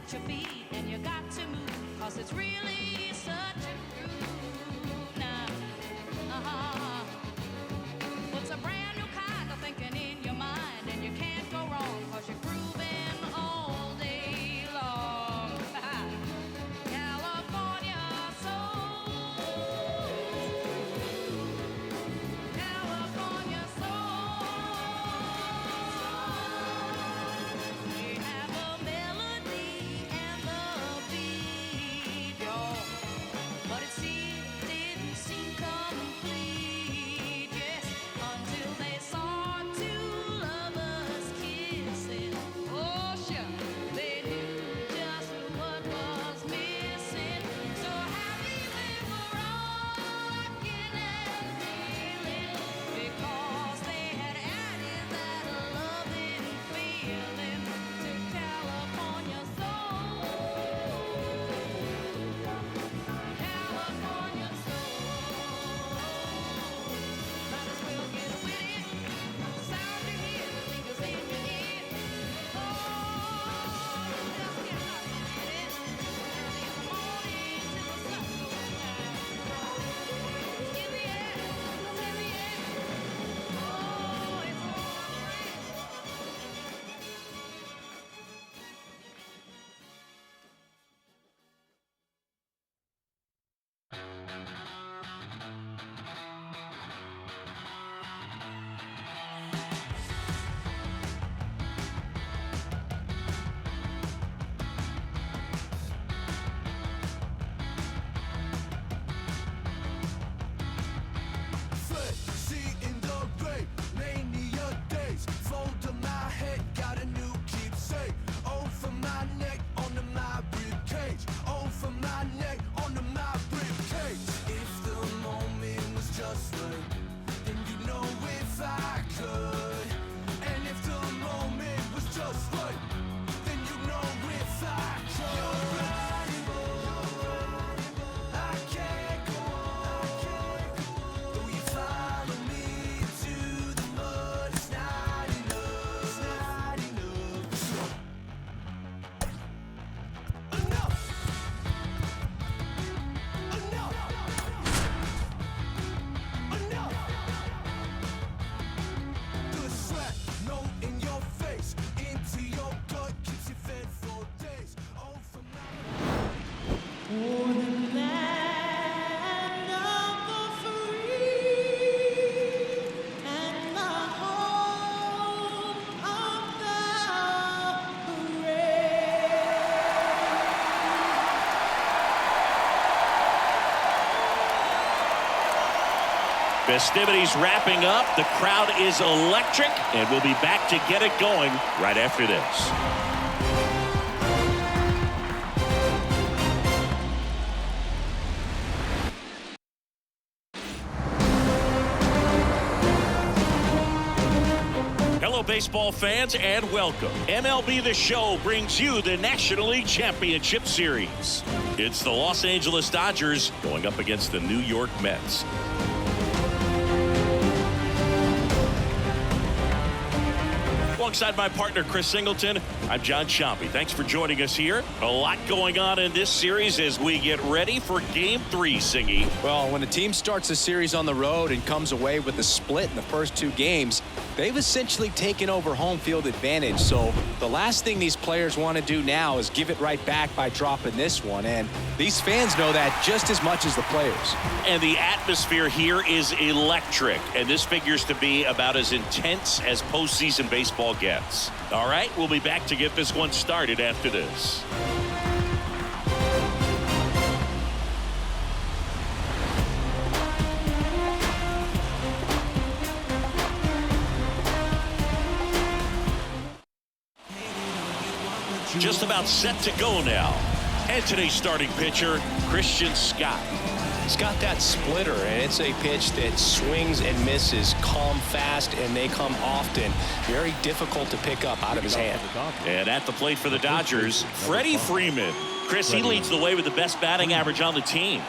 at your feet, and you got to move, 'cause it's really such a groove now. Puts a brand new kind of thinking in your mind, and you can't go wrong, 'cause you're grooving all day long. California soul, California soul. We have a melody and the beat, y'all, but it didn't seem complete, yes, until they saw two lovers kissing. Oh, sure, they knew just what was missing. So happy they were rocking and feeling, because they had added that loving feeling to California soul. California soul. Might as well get with it. Sound you hear, the fingers in your ear. Oh, just get right with it. Early in the morning till the sun goes down. It's in the air, it's in the air. Oh, it's all around. Fred, see in the rain, mania days. Fold of my head, got a new keepsake. O for my neck, onto my ribcage. O for my neck, onto my ribcage. If the moment was just right, then you know if I could. And if the moment was just right, then you know if I could. You're right, I can't go on. Though you follow me to the mud, it's not enough. It's not enough. Enough. Enough. The sweat, note in your face, into your gut, keeps you fed for days. Oh, for my Land of the free and the home of the brave. Festivities wrapping up. The crowd is electric, and we'll be back to get it going right after this. Hello, baseball fans, and welcome. MLB The Show brings you the National League Championship Series. It's the Los Angeles Dodgers going up against the New York Mets. Alongside my partner, Chris Singleton, I'm John Chompy. Thanks for joining us here. A lot going on in this series as we get ready for Game 3, Singy. Well, when a team starts a series on the road and comes away with a split in the first two games, they've essentially taken over home field advantage. So the last thing these players want to do now is give it right back by dropping this one. And these fans know that just as much as the players. And the atmosphere here is electric. And this figures to be about as intense as postseason baseball gets. All right, we'll be back to get this one started after this. Just about set to go now. And today's starting pitcher, Christian Scott. He's got that splitter, and it's a pitch that swings and misses, come fast, and they come often. Very difficult to pick up out of his hand. And at the plate for the Dodgers, Freddie Freeman. Chris, he leads the way with the best batting average on the team.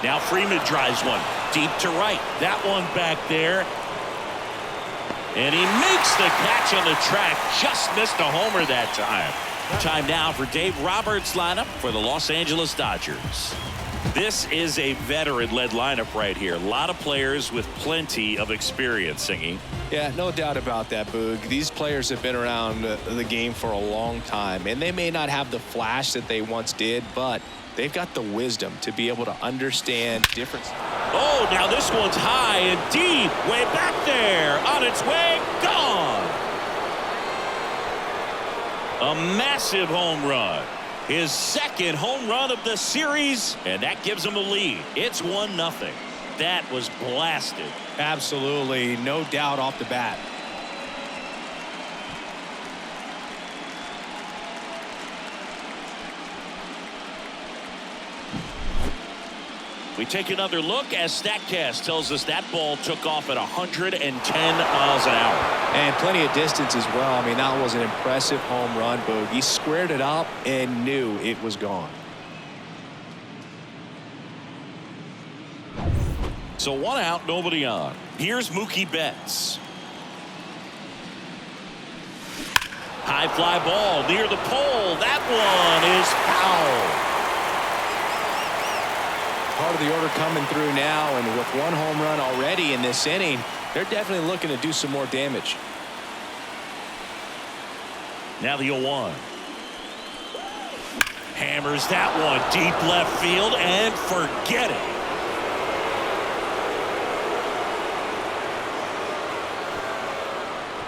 Now Freeman drives one deep to right. That one back there. And he makes the catch on the track. Just missed a homer that time. Time now for Dave Roberts' lineup for the Los Angeles Dodgers. This is a veteran-led lineup right here. A lot of players with plenty of experience, Singy. Yeah, no doubt about that, Boog. These players have been around the game for a long time, and they may not have the flash that they once did, but they've got the wisdom to be able to understand difference. Oh, now this one's high and deep. Way back there. On its way. Gone. A massive home run. His second home run of the series, and that gives him a lead. It's 1-0. That was blasted. Absolutely, no doubt off the bat. We take another look as StatCast tells us that ball took off at 110 miles an hour. And plenty of distance as well. I mean, that was an impressive home run, Boog. He squared it up and knew it was gone. So 1 out, nobody on. Here's Mookie Betts. High fly ball near the pole. That one is foul. Part of the order coming through now, and with 1 home run already in this inning, they're definitely looking to do some more damage. Now the 0-1. Hammers that one deep left field and forget it.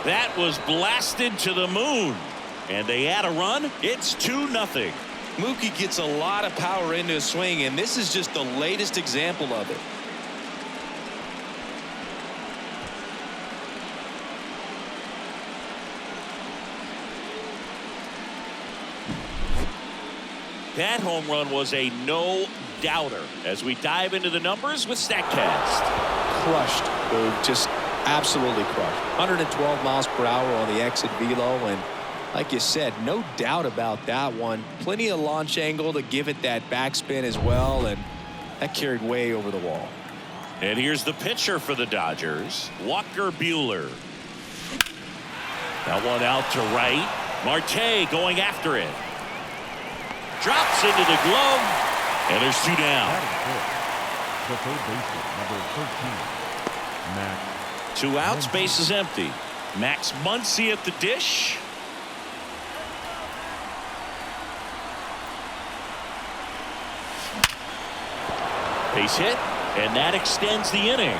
That was blasted to the moon. And they add a run. It's 2-0. Mookie gets a lot of power into his swing, and this is just the latest example of it. That home run was a no-doubter as we dive into the numbers with StatCast. Crushed, Boog. Just absolutely crushed. 112 miles per hour on the exit velo, and like you said, no doubt about that one. Plenty of launch angle to give it that backspin as well, and that carried way over the wall. And here's the pitcher for the Dodgers, Walker Buehler. That one out to right. Marte going after it. Drops into the glove, and there's 2 down. The third baseman, number 13, Max. 2 outs, base is empty. Max Muncy at the dish. Base hit, and that extends the inning.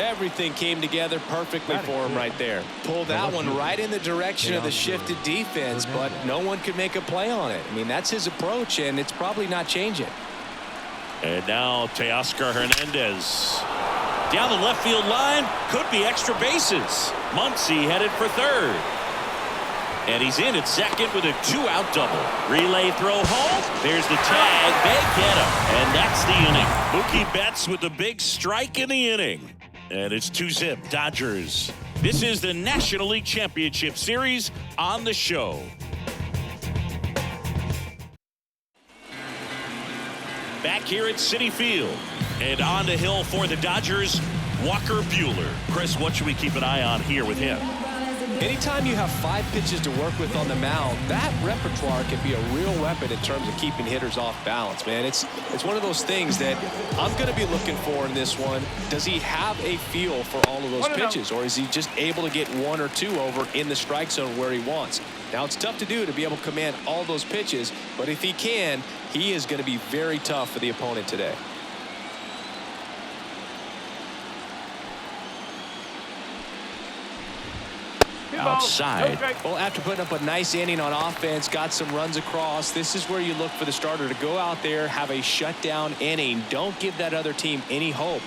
Everything came together perfectly for him right there. Pulled that one right in the direction of the shifted defense, but no one could make a play on it. I mean, that's his approach, and it's probably not changing. And now Teoscar Hernandez. Down the left field line, could be extra bases. Muncy headed for third. And he's in at second with a 2-out double. Relay throw home. There's the tag. They get him. And that's the inning. Mookie Betts with the big strike in the inning. And it's 2-zip Dodgers. This is the National League Championship Series on the show. Back here at Citi Field. And on the hill for the Dodgers, Walker Buehler. Chris, what should we keep an eye on here with him? Anytime you have 5 pitches to work with on the mound, that repertoire can be a real weapon in terms of keeping hitters off balance, man. It's one of those things that I'm going to be looking for in this one. Does he have a feel for all of those pitches, or is he just able to get 1 or 2 over in the strike zone where he wants? Now, it's tough to do to be able to command all those pitches, but if he can, he is going to be very tough for the opponent today. Outside. Well, after putting up a nice inning on offense, got some runs across, this is where you look for the starter to go out there, have a shutdown inning. Don't give that other team any hope.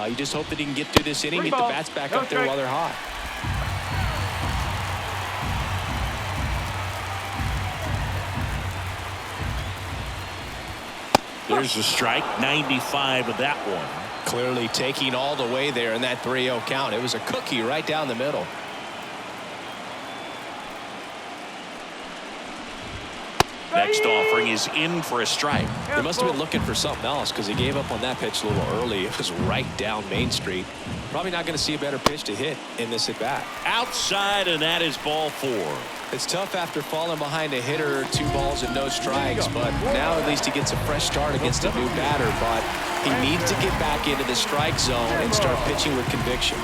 You just hope that he can get through this inning, get the bats back up there while they're hot. There's a strike, 95 of that one. Clearly taking all the way there in that 3-0 count. It was a cookie right down the middle. Next offering is in for a strike. He must have been looking for something else because he gave up on that pitch a little early. It was right down Main Street. Probably not going to see a better pitch to hit in this at bat. Outside, and that is ball 4. It's tough after falling behind a hitter, 2 balls and no strikes, but now at least he gets a fresh start against a new batter. But he needs to get back into the strike zone and start pitching with conviction.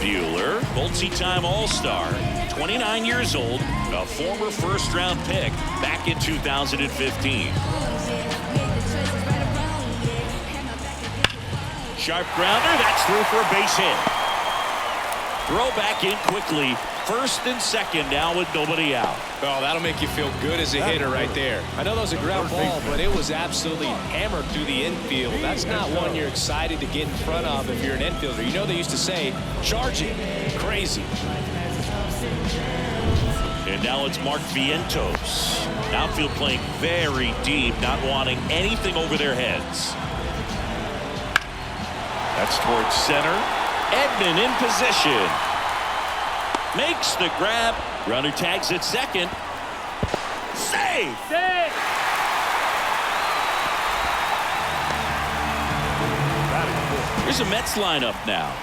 Buehler, multi-time All-Star, 29 years old, a former first-round pick back in 2015. Sharp grounder, that's through for a base hit. Throw back in quickly. First and second now with nobody out. Oh, that'll make you feel good as a hitter right there. I know that was a ground ball, but it was absolutely hammered through the infield. That's not one you're excited to get in front of if you're an infielder. You know they used to say, charge it. Crazy. And now it's Mark Vientos. Outfield playing very deep, not wanting anything over their heads. That's towards center. Edman in position. Makes the grab. Runner tags at second. Save! Here's a Mets lineup now.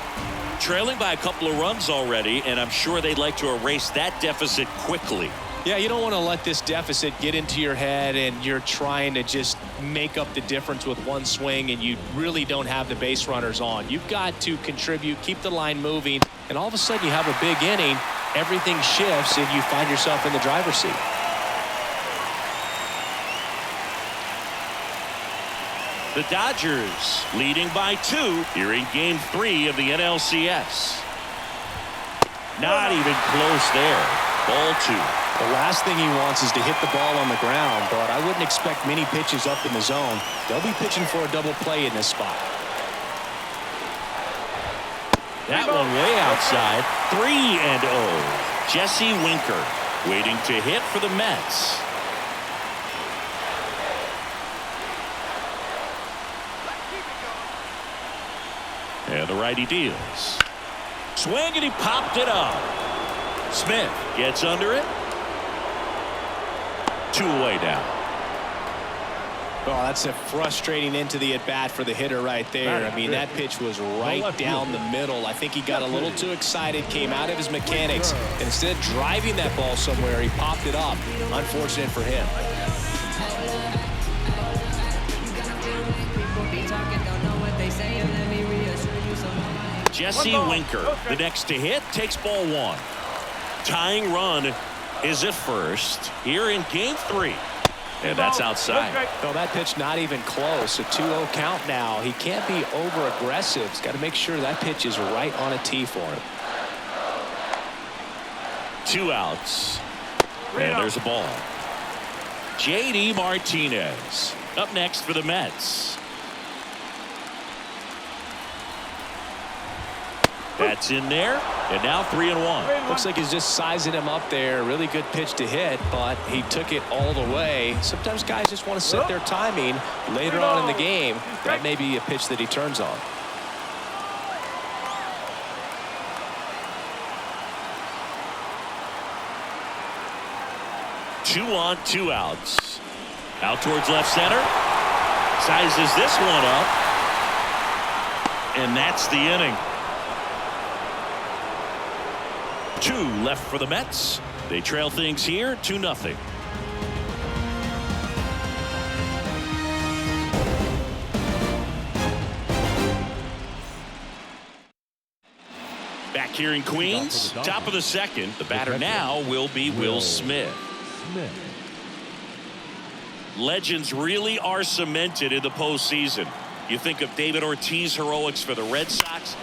Trailing by a couple of runs already, and I'm sure they'd like to erase that deficit quickly. Yeah, you don't want to let this deficit get into your head and you're trying to just make up the difference with one swing and you really don't have the base runners on. You've got to contribute, keep the line moving, and all of a sudden you have a big inning, everything shifts, and you find yourself in the driver's seat. The Dodgers leading by 2 here in Game 3 of the NLCS. Not even close there. Ball 2. The last thing he wants is to hit the ball on the ground, but I wouldn't expect many pitches up in the zone. They'll be pitching for a double play in this spot. That one way outside. 3-0. Jesse Winker waiting to hit for the Mets. And the righty deals. Swing, and he popped it up. Smith gets under it. 2 away now. Oh, that's a frustrating into the at-bat for the hitter right there. I mean, that pitch was right down the middle. I think he got a little too excited, came out of his mechanics, and instead of driving that ball somewhere, he popped it up. Unfortunate for him. Jesse Winker, the next to hit, takes ball 1. Tying run is at first here in Game 3. And that's outside. Oh, that pitch not even close. A 2-0 count now. He can't be over-aggressive. He's got to make sure that pitch is right on a tee for him. 2 outs. And there's a ball. J.D. Martinez up next for the Mets. That's in there, and now 3-1. Looks like he's just sizing him up there. Really good pitch to hit, but he took it all the way. Sometimes guys just want to set their timing later on in the game. That may be a pitch that he turns on. Two on, 2 outs. Out towards left center. Sizes this one up. And that's the inning. 2 left for the Mets. They trail things here 2-0. Back here in Queens, top of the second. The batter now will be Will Smith. Legends really are cemented in the postseason. You think of David Ortiz heroics for the Red Sox.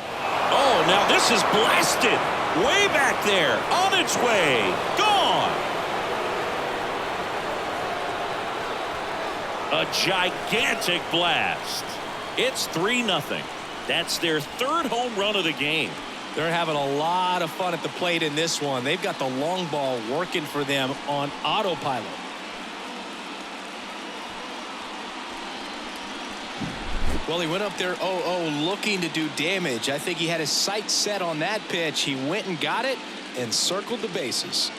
Oh, now this is blasted. Way back there. On its way. Gone. A gigantic blast. It's 3-0. That's their 3rd home run of the game. They're having a lot of fun at the plate in this one. They've got the long ball working for them on autopilot. Well, he went up there 0-0 looking to do damage. I think he had his sights set on that pitch. He went and got it and circled the bases.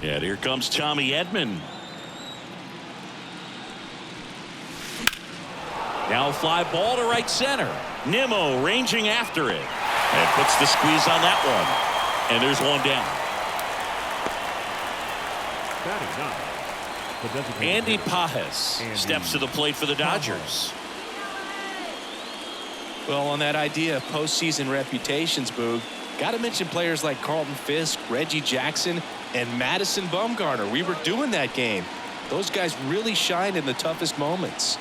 And here comes Tommy Edman. Now a fly ball to right center. Nimmo ranging after it. And puts the squeeze on that one. And there's one down. Batting ninth, the designated Andy hitter, Pajes Andy steps to the plate for the Dodgers. Well, on that idea of postseason reputations, Boog, got to mention players like Carlton Fisk, Reggie Jackson, and Madison Bumgarner. We were doing that game. Those guys really shined in the toughest moments.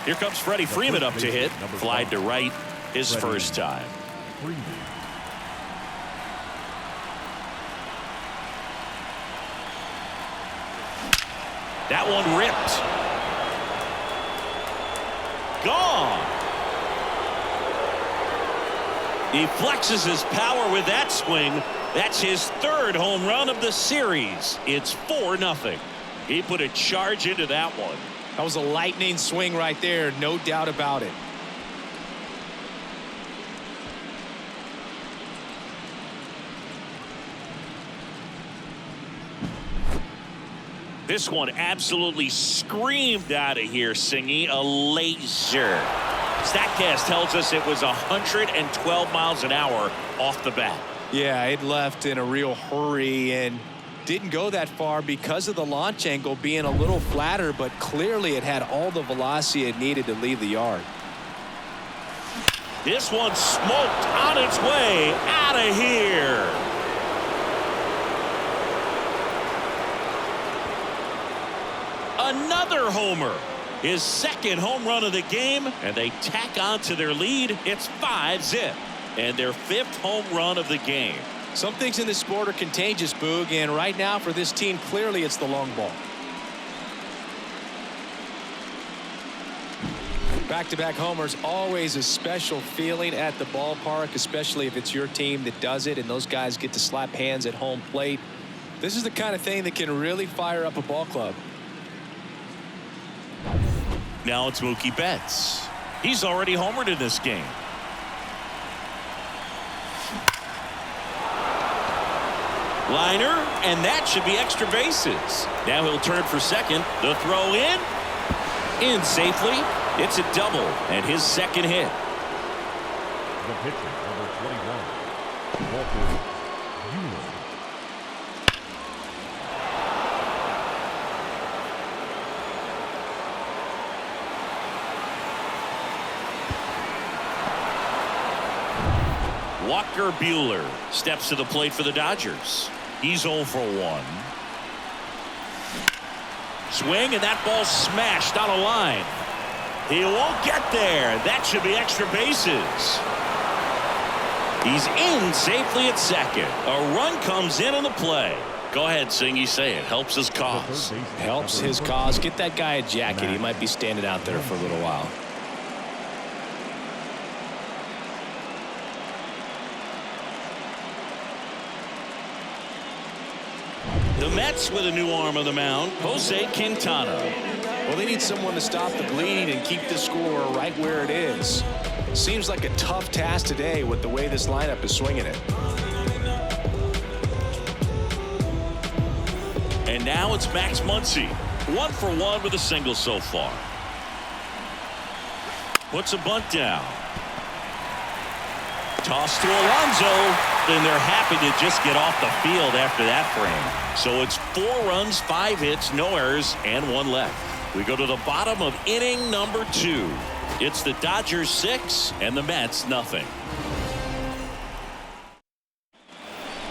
Here comes Freddie Freeman up to hit. Flied to right his first time. Freeman. That one ripped. Gone. He flexes his power with that swing. That's his third home run of the series. It's 4-0. He put a charge into that one. That was a lightning swing right there, no doubt about it. This one absolutely screamed out of here, Singy. A laser. StatCast tells us it was 112 miles an hour off the bat. Yeah, it left in a real hurry and didn't go that far because of the launch angle being a little flatter, but clearly it had all the velocity it needed to leave the yard. This one smoked on its way out of here. Another homer. His second home run of the game, and they tack on to their lead. It's 5-0, and their fifth home run of the game. Some things in this sport are contagious, Boog, and right now for this team, clearly it's the long ball. Back-to-back homers, always a special feeling at the ballpark, especially if it's your team that does it and those guys get to slap hands at home plate. This is the kind of thing that can really fire up a ball club. Now it's Mookie Betts. He's already homered in this game. Liner, and that should be extra bases. Now he'll turn for second. The throw in safely. It's a double and his second hit. The pitcher, number 21, Walker Buehler. Walker Buehler steps to the plate for the Dodgers. He's 0 for 1. Swing, and that ball smashed on a line. He won't get there. That should be extra bases. He's in safely at second. A run comes in on the play. Go ahead, Singy, say it. Helps his cause. Helps his cause. Get that guy a jacket. He might be standing out there for a little while. The Mets with a new arm on the mound, Jose Quintana. Well, they need someone to stop the bleeding and keep the score right where it is. Seems like a tough task today with the way this lineup is swinging it. And now it's Max Muncy. 1 for 1 with a single so far. Puts a bunt down. Toss to Alonso. And they're happy to just get off the field after that frame. So it's 4 runs, 5 hits, no errors, and 1 left. We go to the bottom of inning number 2. It's the Dodgers 6 and the Mets nothing.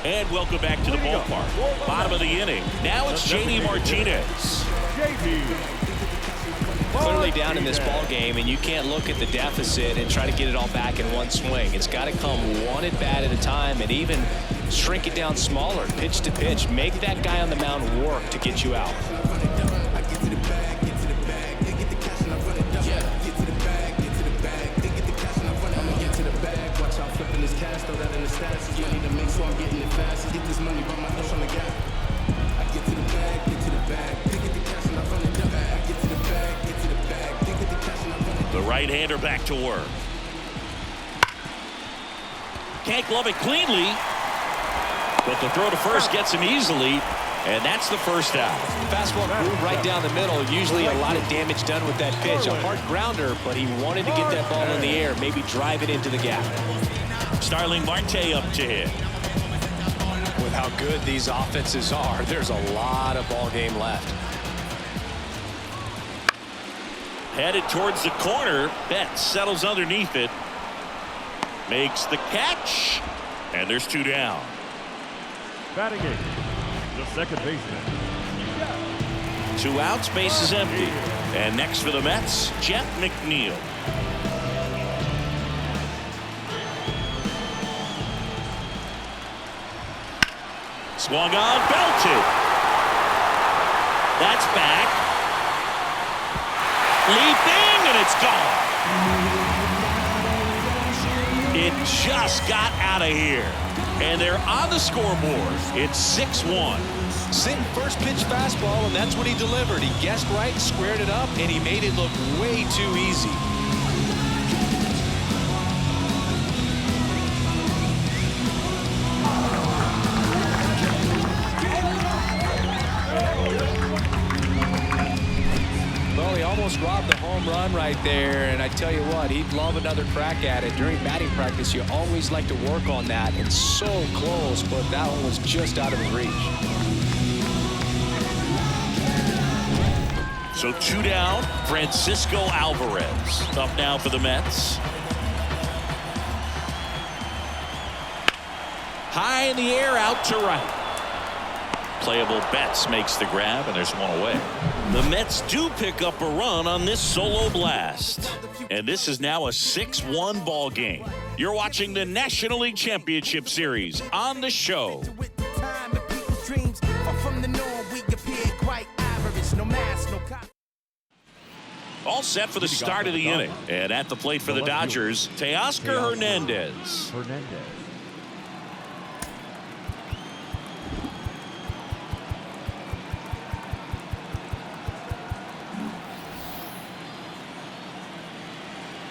And welcome back to the ballpark. Bottom of the inning. Now it's JD Martinez. Clearly down in this ball game, and you can't look at the deficit and try to get it all back in one swing. It's got to come one at bat at a time, and even shrink it down smaller, pitch to pitch. Make that guy on the mound work to get you out. The right-hander back to work. Can't glove it cleanly, but the throw to first gets him easily, and that's the first out. Fastball groove right down the middle. Usually a lot of damage done with that pitch. A hard grounder, but he wanted to get that ball in the air, maybe drive it into the gap. Starling Marte up to hit. With how good these offenses are, there's a lot of ball game left. Headed towards the corner. Betts settles underneath it. Makes the catch. And there's 2 down. Batting eighth, the second baseman. 2 outs, base is empty. And next for the Mets, Jeff McNeil. Swung on, belted. That's back. Leaping, and it's gone. It just got out of here. And they're on the scoreboard. It's 6-1. Sitting first pitch fastball, and that's what he delivered. He guessed right, squared it up, and he made it look way too easy. Well, he almost robbed the home run right there, and I tell you what, he'd love another crack at it. During batting practice, you always like to work on that. It's so close, but that one was just out of his reach. So 2 down, Francisco Alvarez up now for the Mets. High in the air, out to right. Playable Betts makes the grab, and there's 1 away. The Mets do pick up a run on this solo blast. And this is now a 6-1 ball game. You're watching the National League Championship Series on the show. All set for the start of the inning. And at the plate for the Dodgers, Teoscar Hernandez.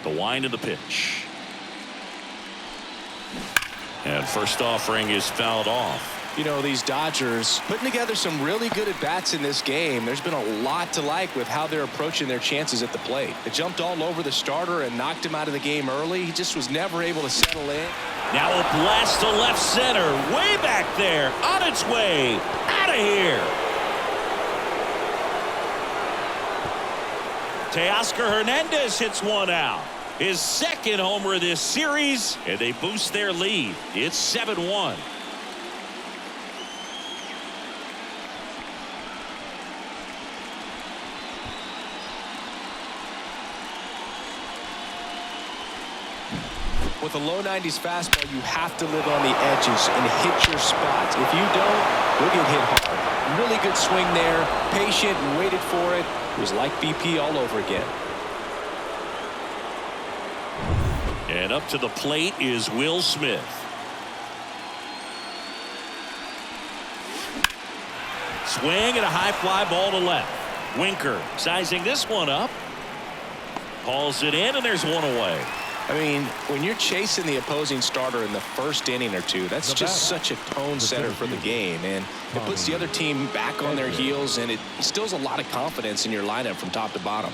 The wind of the pitch. And first offering is fouled off. You know, these Dodgers putting together some really good at-bats in this game. There's been a lot to like with how they're approaching their chances at the plate. They jumped all over the starter and knocked him out of the game early. He just was never able to settle in. Now a blast to left center. Way back there. On its way. Out of here. Teoscar Hernandez hits 1 out. His second homer of this series, and they boost their lead. It's 7-1. With a low 90s fastball, you have to live on the edges and hit your spots. If you don't, you'll get hit hard. Really good swing there. Patient and waited for it. It was like BP all over again. And up to the plate is Will Smith. Swing and a high fly ball to left. Winker sizing this one up. Hauls it in, and there's 1 away. I mean, when you're chasing the opposing starter in the first inning or two, that's just such a tone setter for the game, and it puts the other team back on their heels, and it instills a lot of confidence in your lineup from top to bottom.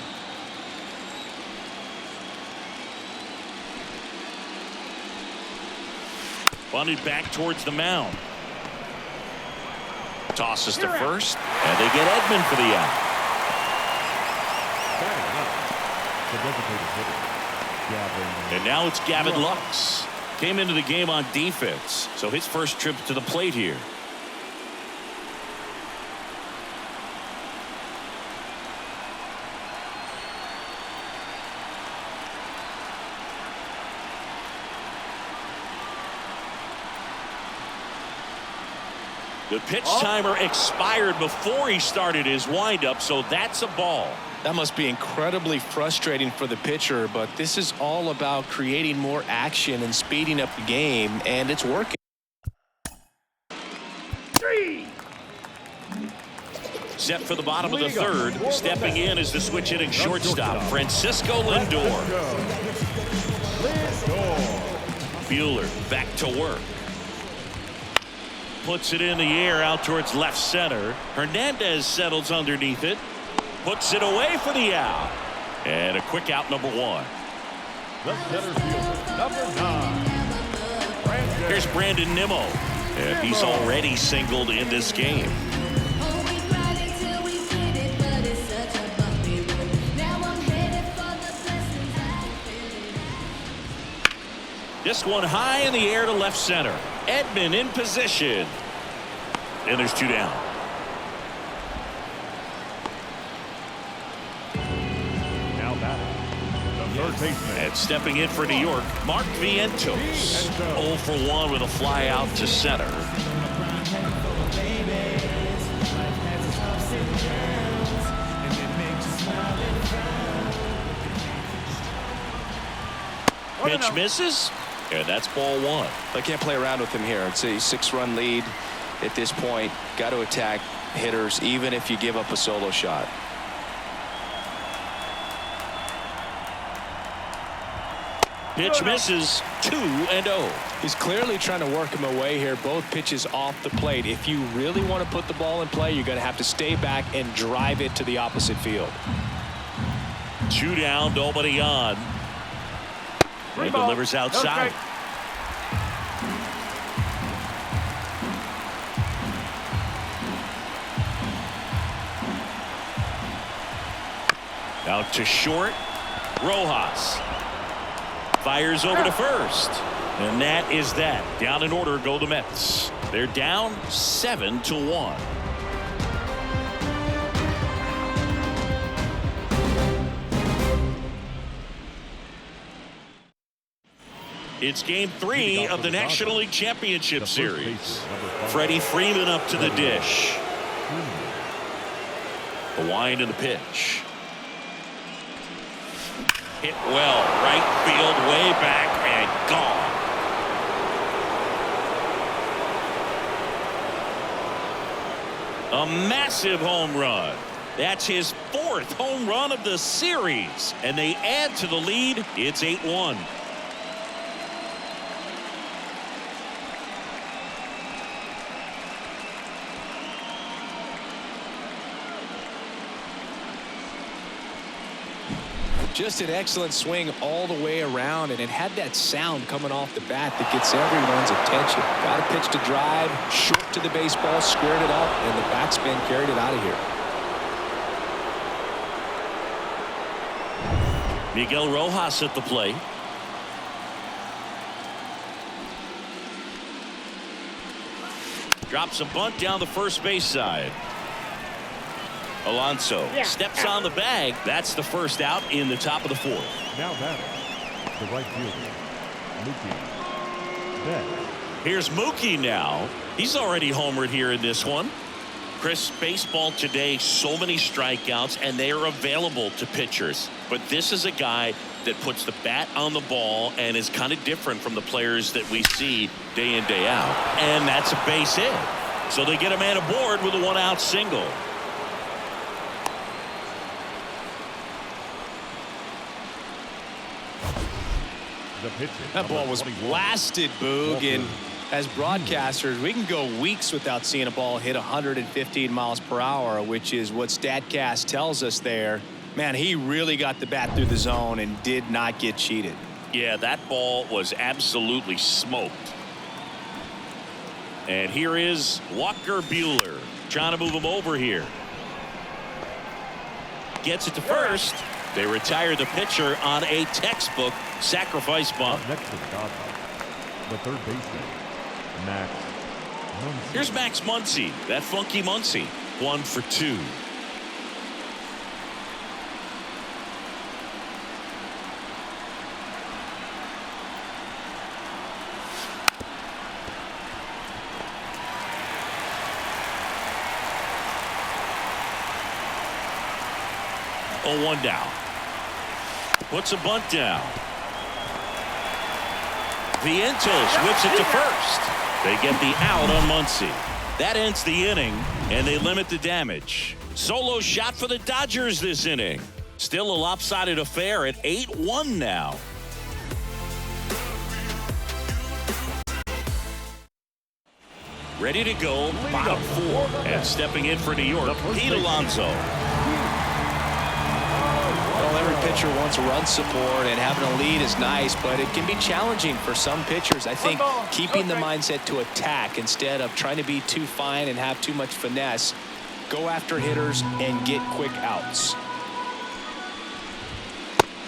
Bunted back towards the mound. Tosses to first, and they get Edman for the out. The designated hitter, And now it's Gavin Lux. Came into the game on defense, so his first trip to the plate here. The pitch timer expired before he started his windup, so that's a ball. That must be incredibly frustrating for the pitcher, but this is all about creating more action and speeding up the game, and it's working. Set for the bottom of the third. Stepping in is the switch hitting shortstop, Francisco Lindor. Buehler back to work. Puts it in the air out towards left center. Hernandez settles underneath it. Puts it away for the out. And a quick out, number one. The center fielder, number 9. Here's Brandon Nimmo. And he's already singled in this game. This one high in the air to left center. Edman in position. And there's 2 down. Now batting, the third baseman. And stepping in for New York, Mark Vientos. 0 for 1 with a fly out to center. Pitch misses, and that's ball 1. I can't play around with him here. It's a 6-run lead at this point. Got to attack hitters, even if you give up a solo shot. Pitch misses, 2-0. He's clearly trying to work him away here. Both pitches off the plate. If you really want to put the ball in play, you're going to have to stay back and drive it to the opposite field. 2 down, nobody on. He delivers outside. Out to short. Rojas fires over to first. And that is that. Down in order go the Mets. They're down 7-1. It's game 3 of the National League Championship Series. Freddie Freeman up to the dish. The wind and the pitch. Hit well, right field, way back, and gone. A massive home run. That's his 4th home run of the series. And they add to the lead. It's 8-1. Just an excellent swing all the way around, and it had that sound coming off the bat that gets everyone's attention. Got a pitch to drive, short to the baseball, squared it up, and the backspin carried it out of here. Miguel Rojas at the plate. Drops a bunt down the first base side. Alonso steps on the bag. That's the first out in the top of the 4th. Now batting, the right fielder, Mookie Betts. Here's Mookie now. He's already homered here in this one. Chris, baseball today, so many strikeouts, and they are available to pitchers. But this is a guy that puts the bat on the ball and is kind of different from the players that we see day in, day out. And that's a base hit. So they get a man aboard with a 1-out single. That ball was blasted, Boog, and as broadcasters, we can go weeks without seeing a ball hit 115 miles per hour, which is what StatCast tells us there. Man, he really got the bat through the zone and did not get cheated. Yeah, that ball was absolutely smoked. And here is Walker Buehler trying to move him over here. Gets it to first. They retire the pitcher on a textbook sacrifice bunt. Up next to the Godfather, the third baseman, Max Muncy. Here's Max Muncy, that funky Muncy. 1 for 2. Oh, 1 down. Puts a bunt down. Vientos whips it to first. They get the out on Muncy. That ends the inning, and they limit the damage. Solo shot for the Dodgers this inning. Still a lopsided affair at 8-1 now. Ready to go, bottom 4. And stepping in for New York, Pete Alonso. Well, every pitcher wants run support, and having a lead is nice, but it can be challenging for some pitchers. I think keeping the mindset to attack instead of trying to be too fine and have too much finesse. Go after hitters and get quick outs.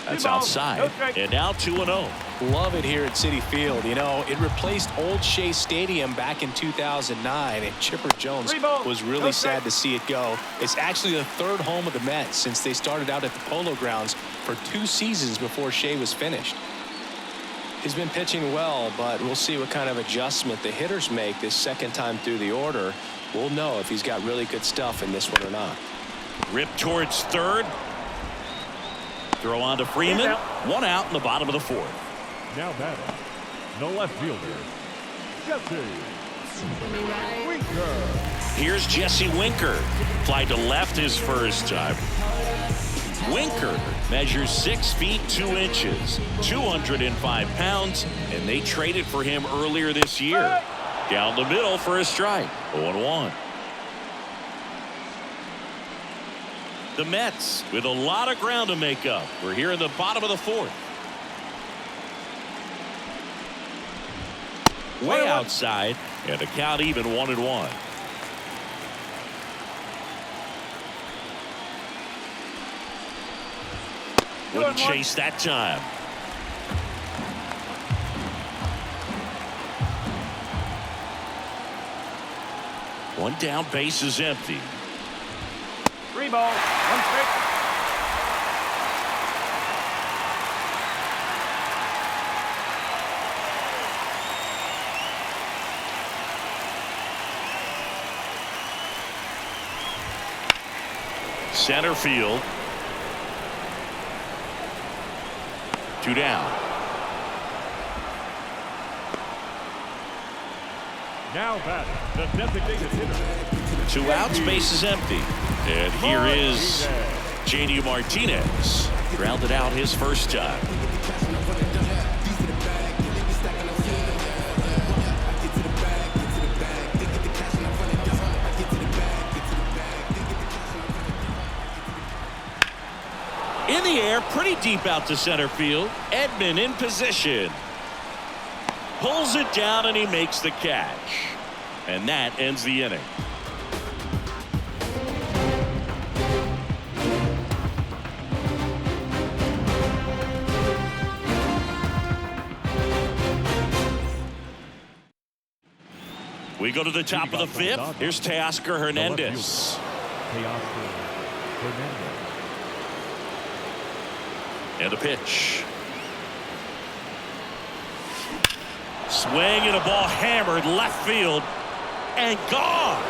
That's outside. And now 2-0. Love it here at Citi Field. You know, it replaced Old Shea Stadium back in 2009, and Chipper Jones was really sad to see it go. It's actually the third home of the Mets since they started out at the Polo Grounds for 2 seasons before Shea was finished. He's been pitching well, but we'll see what kind of adjustment the hitters make this second time through the order. We'll know if he's got really good stuff in this one or not. Rip towards third. Throw on to Freeman. 1 out in the bottom of the 4th. Now batting, the left fielder, Jesse Winker. Here's Jesse Winker. Fly to left his first time. Winker measures 6 feet 2 inches, 205 pounds, and they traded for him earlier this year. Down the middle for a strike. 0-1. The Mets with a lot of ground to make up. We're here in the bottom of the 4th. Way outside, and the count even 1-1. Wouldn't chase that time. One down, base is empty. 3 balls, 1 strike. Center field. 2 down. Now batting, the designated hitter. 2 outs, base is empty. And here is J.D. Martinez. Grounded out his first time. In the air, pretty deep out to center field. Edman in position. Pulls it down and he makes the catch. And that ends the inning. We go to the top of the 5th. Here's Teoscar Hernandez. Teoscar Hernandez. And a pitch. Swing and a ball hammered left field and gone.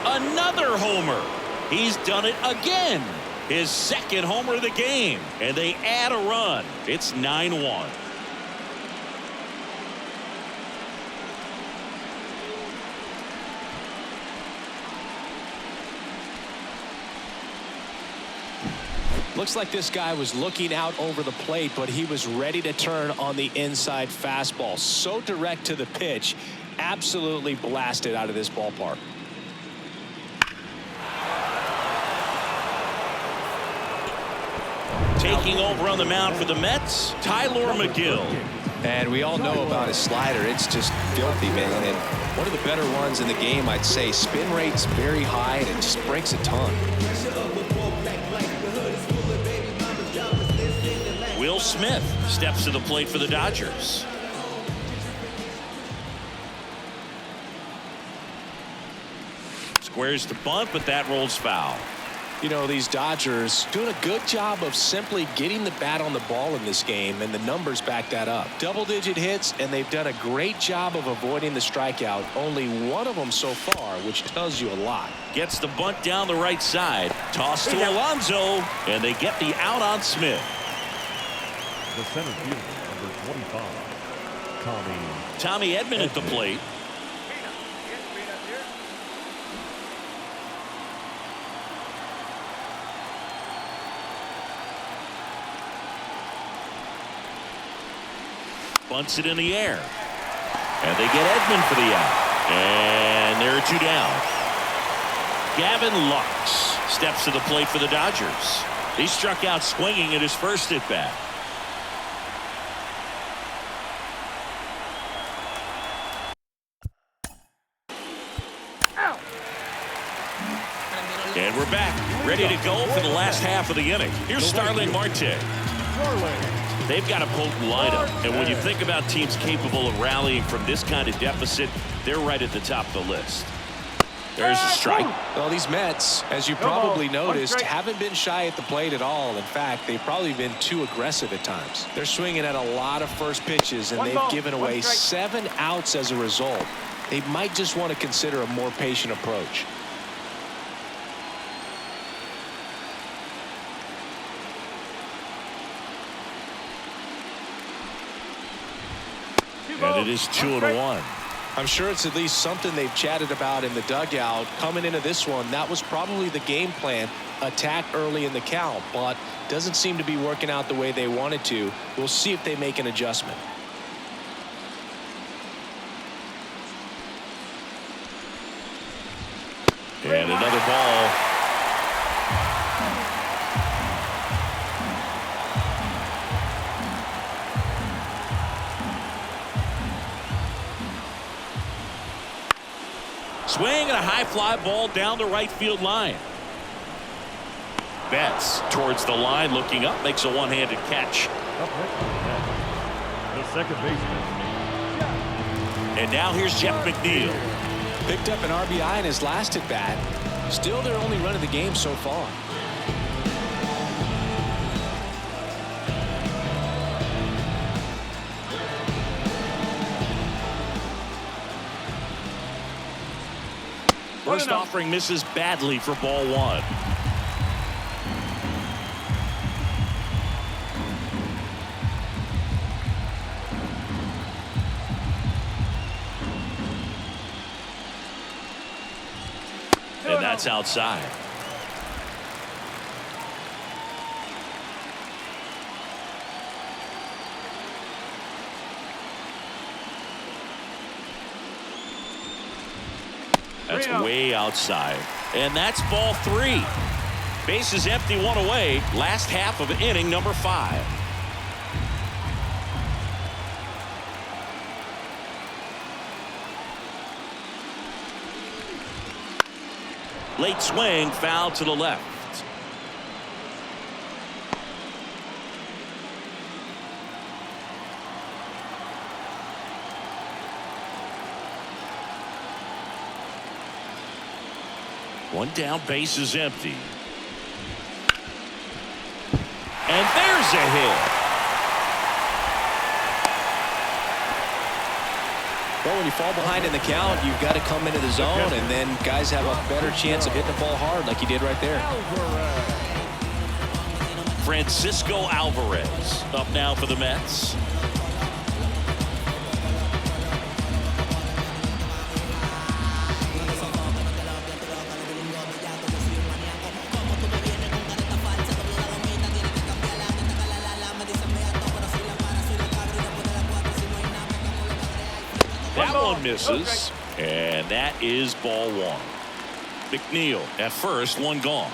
Another homer. He's done it again. His 2nd homer of the game. And they add a run. It's 9-1. Looks like this guy was looking out over the plate, but he was ready to turn on the inside fastball. So direct to the pitch. Absolutely blasted out of this ballpark. Taking over on the mound for the Mets, Tyler McGill. And we all know about his slider. It's just filthy, man. And one of the better ones in the game, I'd say. Spin rate's very high, and it just breaks a ton. Will Smith steps to the plate for the Dodgers. Squares the bunt, but that rolls foul. You know, these Dodgers doing a good job of simply getting the bat on the ball in this game, and the numbers back that up. Double-digit hits, and they've done a great job of avoiding the strikeout. Only one of them so far, which tells you a lot. Gets the bunt down the right side. Toss to Alonso, and they get the out on Smith. The center fielder, number 25, Tommy Edman at the plate. Bunts it in the air. And they get Edman for the out. And there are 2 down. Gavin Lux steps to the plate for the Dodgers. He struck out swinging at his first at bat. And we're back, ready to go for the last half of the inning. Here's Starling Marte. They've got a potent lineup, and when you think about teams capable of rallying from this kind of deficit, they're right at the top of the list. There's a strike. Well, these Mets, as you probably noticed, haven't been shy at the plate at all. In fact, they've probably been too aggressive at times. They're swinging at a lot of first pitches, and they've given away 7 outs as a result. They might just want to consider a more patient approach. And it is 2-1. I'm sure it's at least something they've chatted about in the dugout. Coming into this one, that was probably the game plan. Attack early in the count, but doesn't seem to be working out the way they wanted to. We'll see if they make an adjustment. And another ball. Swing and a high fly ball down the right field line. Betts towards the line, looking up, makes a one-handed catch. The second baseman. And now here's Jeff McNeil. Picked up an RBI in his last at bat. Still their only run of the game so far. First offering misses badly for ball 1. And that's outside. That's way outside. And that's ball 3. Bases empty, 1 away. Last half of inning number 5. Late swing, foul to the left. One down, base is empty. And there's a hit. Well, when you fall behind in the count, you've got to come into the zone, and then guys have a better chance of hitting the ball hard like you did right there. Francisco Alvarez up now for the Mets. That one misses, and that is ball 1. McNeil at first, 1 gone.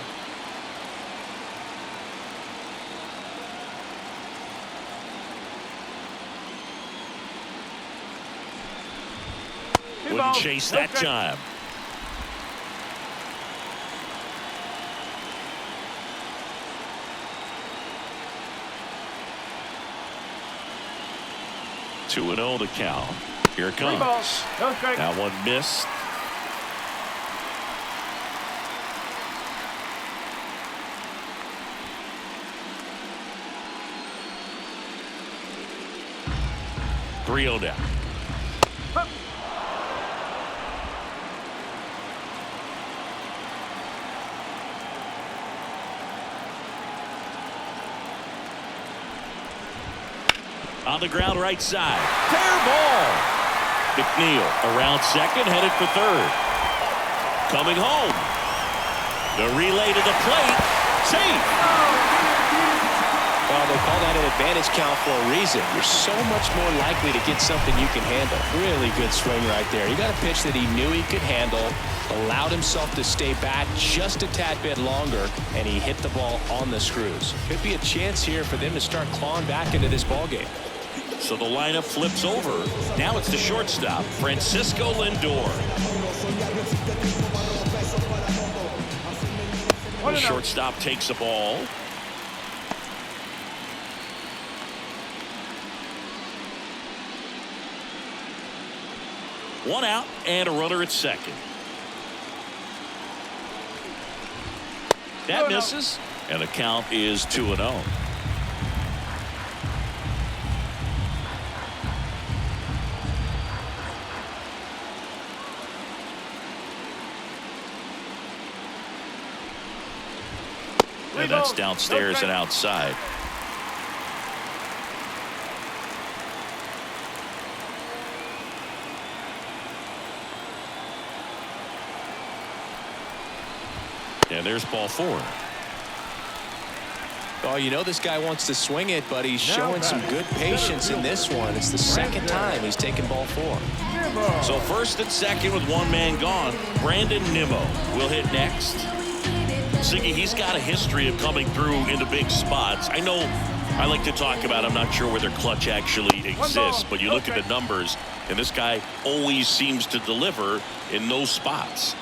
Wouldn't chase that time. Two and 0 to count. Here it comes. That one missed. Three-0 down. On the ground right side. Fair ball. McNeil around second, headed for third. Coming home. The relay to the plate. Safe. Well, they call that an advantage count for a reason. You're so much more likely to get something you can handle. Really good swing right there. He got a pitch that he knew he could handle, allowed himself to stay back just a tad bit longer, and he hit the ball on the screws. Could be a chance here for them to start clawing back into this ball game. So the lineup flips over. Now it's the shortstop, Francisco Lindor. The shortstop takes the ball. One out and a runner at second. That misses, and the count is 2-0. And that's downstairs and outside. And there's ball 4. Oh, you know this guy wants to swing it, but he's showing some good patience in this one. It's the second time he's taken ball 4. So first and second with one man gone. Brandon Nimmo will hit next. Ziggy, he's got a history of coming through into big spots. I know I like to talk about, I'm not sure whether clutch actually exists, but you look at the numbers, and this guy always seems to deliver in those spots.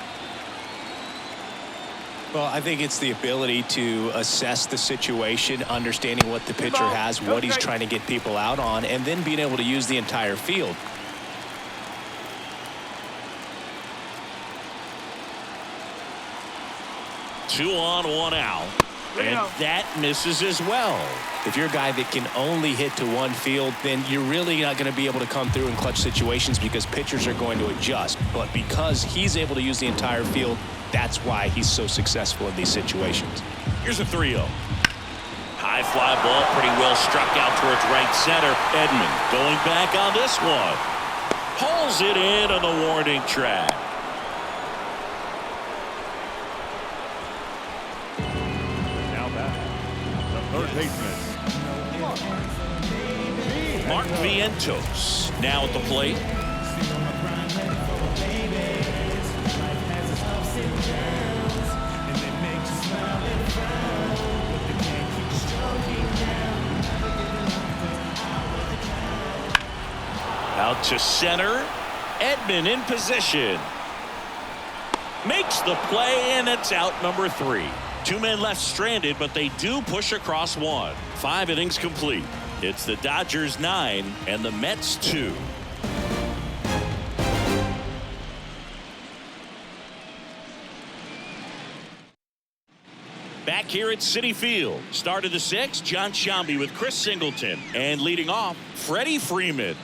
Well, I think it's the ability to assess the situation, understanding what the pitcher has, what he's trying to get people out on, and then being able to use the entire field. Two on, one out. And that misses as well. If you're a guy that can only hit to one field, then you're really not going to be able to come through in clutch situations because pitchers are going to adjust. But because he's able to use the entire field, that's why he's so successful in these situations. Here's a 3-0. High fly ball, pretty well struck out towards right center. Edman going back on this one. Pulls it in on the warning track. Now back, the third baseman, Mark Vientos now at the plate. Out to center. Edman in position. Makes the play, and it's out number 3. 2 men left stranded, but they do push across 1. 5 innings complete. It's the Dodgers 9 and the Mets 2. Back here at Citi Field. Start of the 6th, John Sciambi with Chris Singleton. And leading off, Freddie Freeman.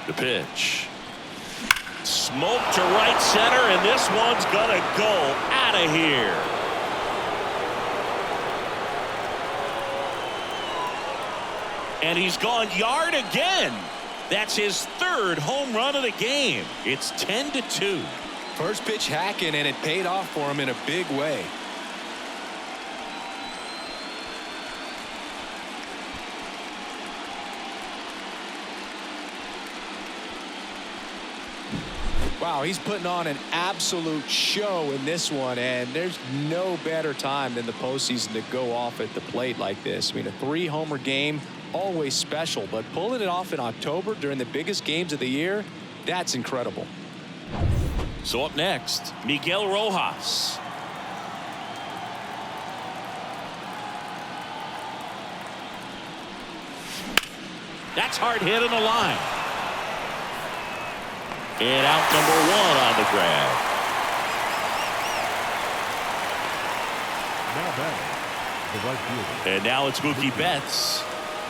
The pitch. Smoke to right center, and this one's gonna go out of here. And he's gone yard again. That's his 3rd home run of the game. It's 10-2. First pitch hacking, and it paid off for him in a big way. Wow, he's putting on an absolute show in this one, and there's no better time than the postseason to go off at the plate like this. I mean, a 3-homer game, always special, but pulling it off in October during the biggest games of the year, that's incredible. So up next, Miguel Rojas. That's hard hit on the line. And out number 1 on the grab. now back, the right fielder. And now it's Mookie Betts.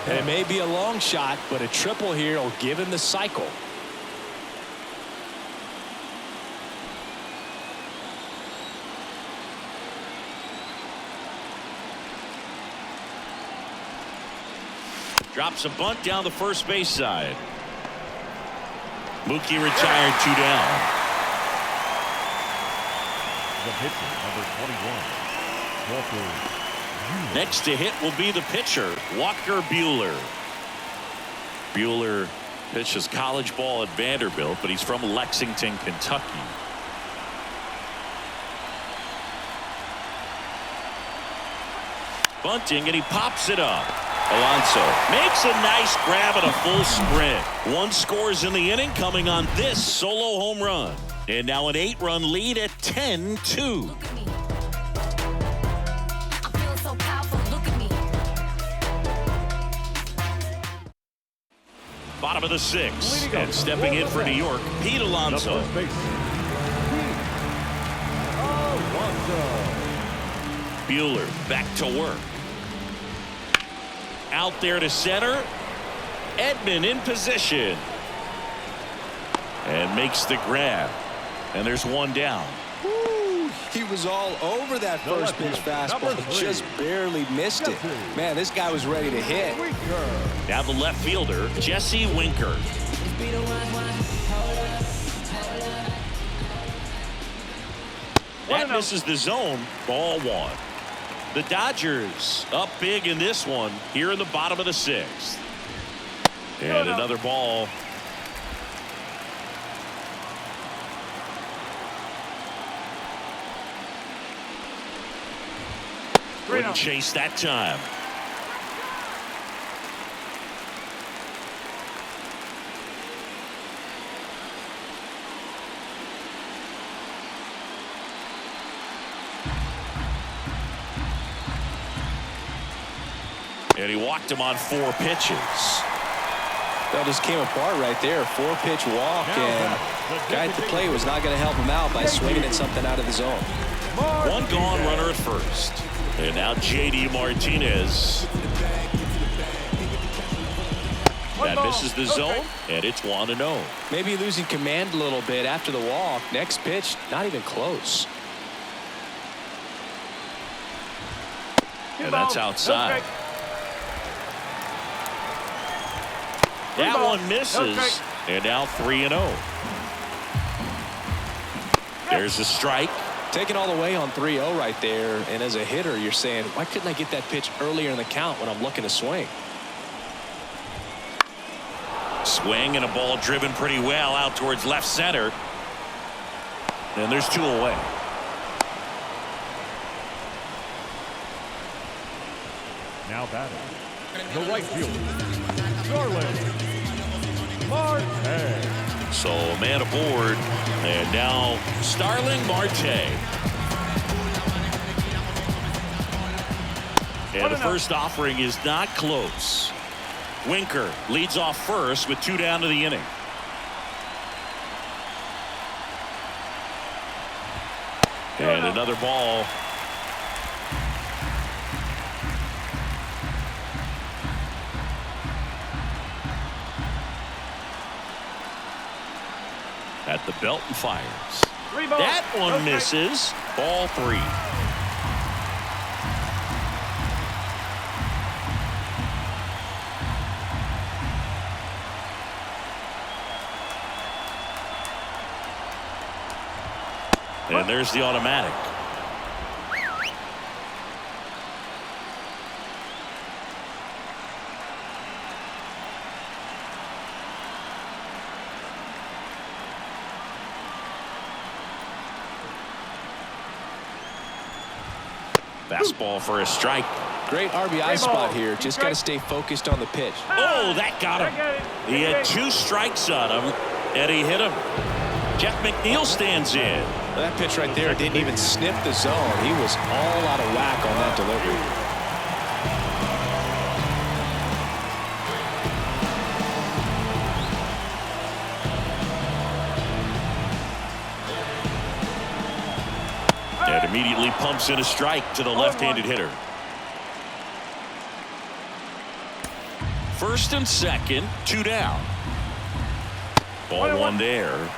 And it may be a long shot, but a triple here will give him the cycle. Drops a bunt down the first base side. Mookie retired, 2 down. The pitcher, number 21, Walker Buehler. Next to hit will be the pitcher, Walker Buehler. Buehler pitches college ball at Vanderbilt, but he's from Lexington, Kentucky. Bunting, and he pops it up. Alonso makes a nice grab at a full sprint. 1 scores in the inning, coming on this solo home run. And now an 8-run lead at 10-2. Look at me. I feel so powerful. Look at me. Bottom of the 6th, and stepping in for New York, Pete The Alonso. first baseman, Pete Alonso. Buehler back to work. Out there to center. Edman in position. And makes the grab. And there's 1 down. Woo, he was all over that The first left pitch fielder, fastball. number 3. Just barely missed it. Jesse. Man, this guy was ready to hit. Winker. Now the left fielder, Jesse Winker. That misses the zone. Ball 1. The Dodgers up big in this one here in the bottom of the 6th. And another ball. Wouldn't chase that time. And he walked him on 4 pitches. That just came apart right there. 4-pitch walk, and guy at the plate was not going to help him out by swinging at something out of the zone. 1 gone, runner at first. And now J.D. Martinez. That misses the zone, and it's 1-0. Maybe losing command a little bit after the walk. Next pitch, not even close. And that's outside. That one misses, and now 3-0. There's a strike. Taking all the way on 3-0 right there, and as a hitter, you're saying, why couldn't I get that pitch earlier in the count when I'm looking to swing? Swing and a ball driven pretty well out towards left center. And there's 2 away. Now batting, the right fielder, Starling Marte. So a man aboard, and now Starling Marte. And the first offering is not close. Winker leads off first with 2 down to the inning. And another ball. At the belt and fires. That one misses. Ball 3. And there's the automatic. Fastball for a strike. Great RBI spot here. Just got to stay focused on the pitch. Oh, that got him. He had 2 strikes on him, and he hit him. Jeff McNeil stands in. That pitch right there didn't even sniff the zone. He was all out of whack on that delivery. And immediately pumps in a strike to the left-handed hitter. First and second, 2 down. Ball 1 there.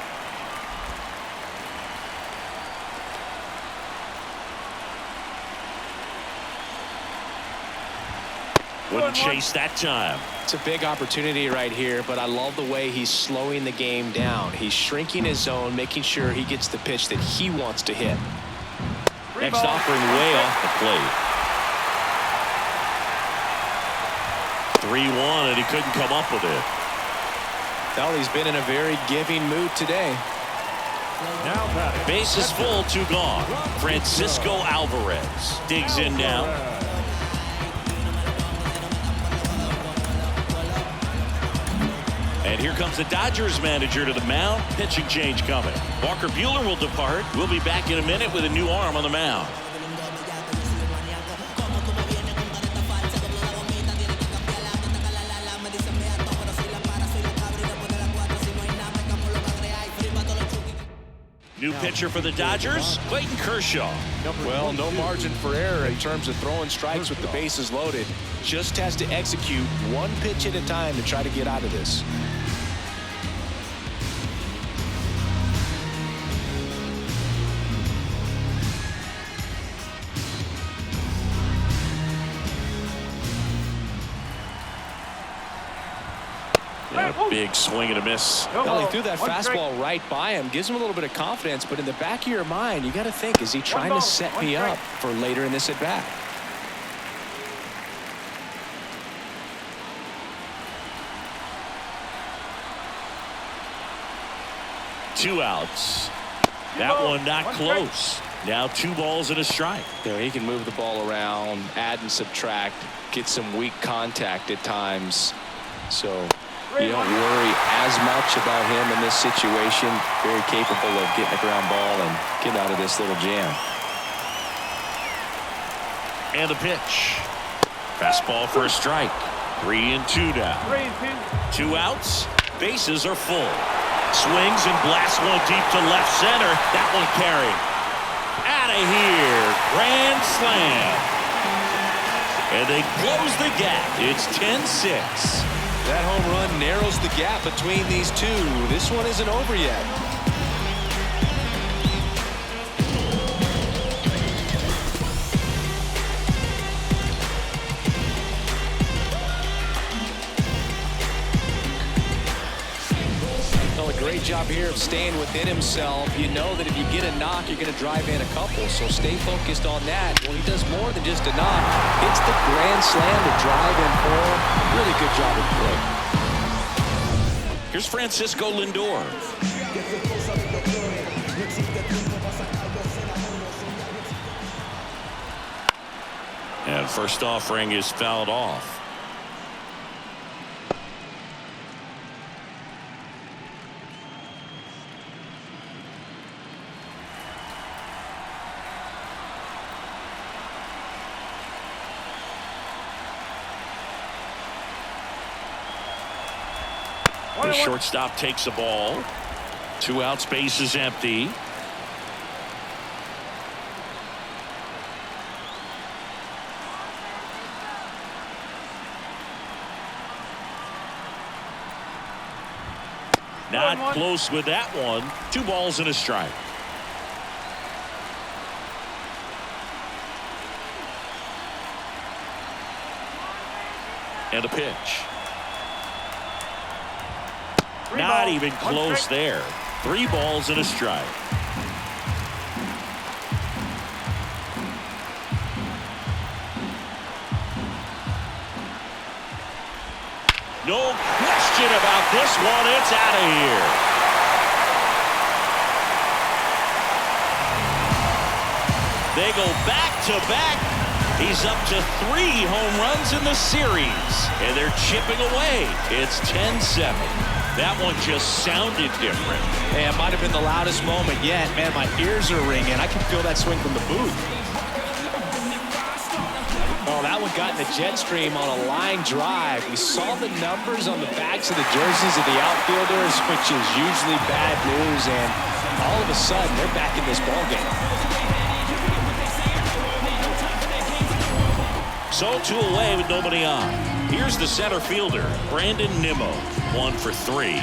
Wouldn't chase that time. It's a big opportunity right here, but I love the way he's slowing the game down. He's shrinking his zone, making sure he gets the pitch that he wants to hit. Next offering way off the plate. 3-1, and he couldn't come up with it. Well, he's been in a very giving mood today. Now batting. Base is full, 2 gone. Francisco Alvarez digs in now. And here comes the Dodgers manager to the mound. Pitching change coming. Walker Buehler will depart. We'll be back in a minute with a new arm on the mound. New pitcher for the Dodgers, Clayton Kershaw. Well, no margin for error in terms of throwing strikes with the bases loaded. Just has to execute one pitch at a time to try to get out of this. Big swing and a miss. Well, he threw that fastball right by him. Gives him a little bit of confidence, but in the back of your mind, you got to think, is he trying to set me up for later in this at bat? Two outs. That one not close. Now 2 balls and a strike. You know, he can move the ball around, add and subtract, get some weak contact at times. So you don't worry as much about him in this situation. Very capable of getting a ground ball and getting out of this little jam. And the pitch. Fastball for a strike. 3-2 now. 2 outs. Bases are full. Swings and blasts one deep to left center. That one carried. Out of here. Grand slam. And they close the gap. It's 10-6. That home run narrows the gap between these two. This one isn't over yet. Well, a great job here of staying within himself. You know that if you get a knock, you're going to drive in a couple. So stay focused on that. Well, he does more than just a knock. Hits the grand slam to drive in 4. Really good job at the plate. Here's Francisco Lindor. And first offering is fouled off. The shortstop takes the ball. 2 outs, base is empty. Not close with that one. 2 balls and a strike. And a pitch. Not even close there. 3 balls and a strike. No question about this one. It's out of here. They go back to back. He's up to 3 home runs in the series, and they're chipping away. It's 10-7. That one just sounded different. Hey, it might have been the loudest moment yet. Man, my ears are ringing. I can feel that swing from the booth. Oh, that one got in the jet stream on a line drive. We saw the numbers on the backs of the jerseys of the outfielders, which is usually bad news, and all of a sudden, they're back in this ballgame. So 2 away with nobody on. Here's the center fielder, Brandon Nimmo, 1 for 3.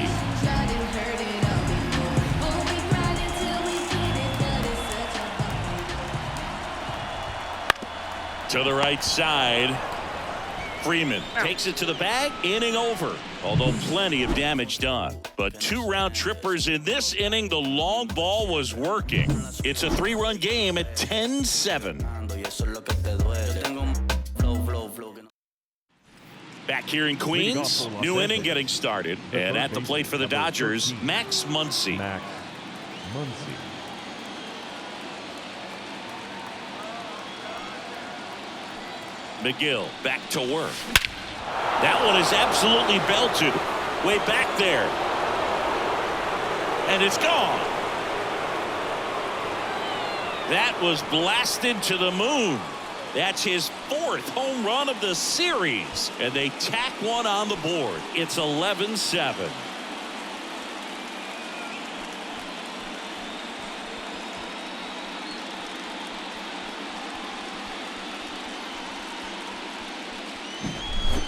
To the right side. Freeman takes it to the bag, inning over. Although plenty of damage done. But 2 round trippers in this inning, the long ball was working. It's a 3-run game at 10-7. Back here in Queens, new inning getting started. And at the plate for the Dodgers, Max Muncy. Max Muncy. McGill back to work. That one is absolutely belted. Way back there. And it's gone. That was blasted to the moon. That's his 4th home run of the series. And they tack one on the board. It's 11-7.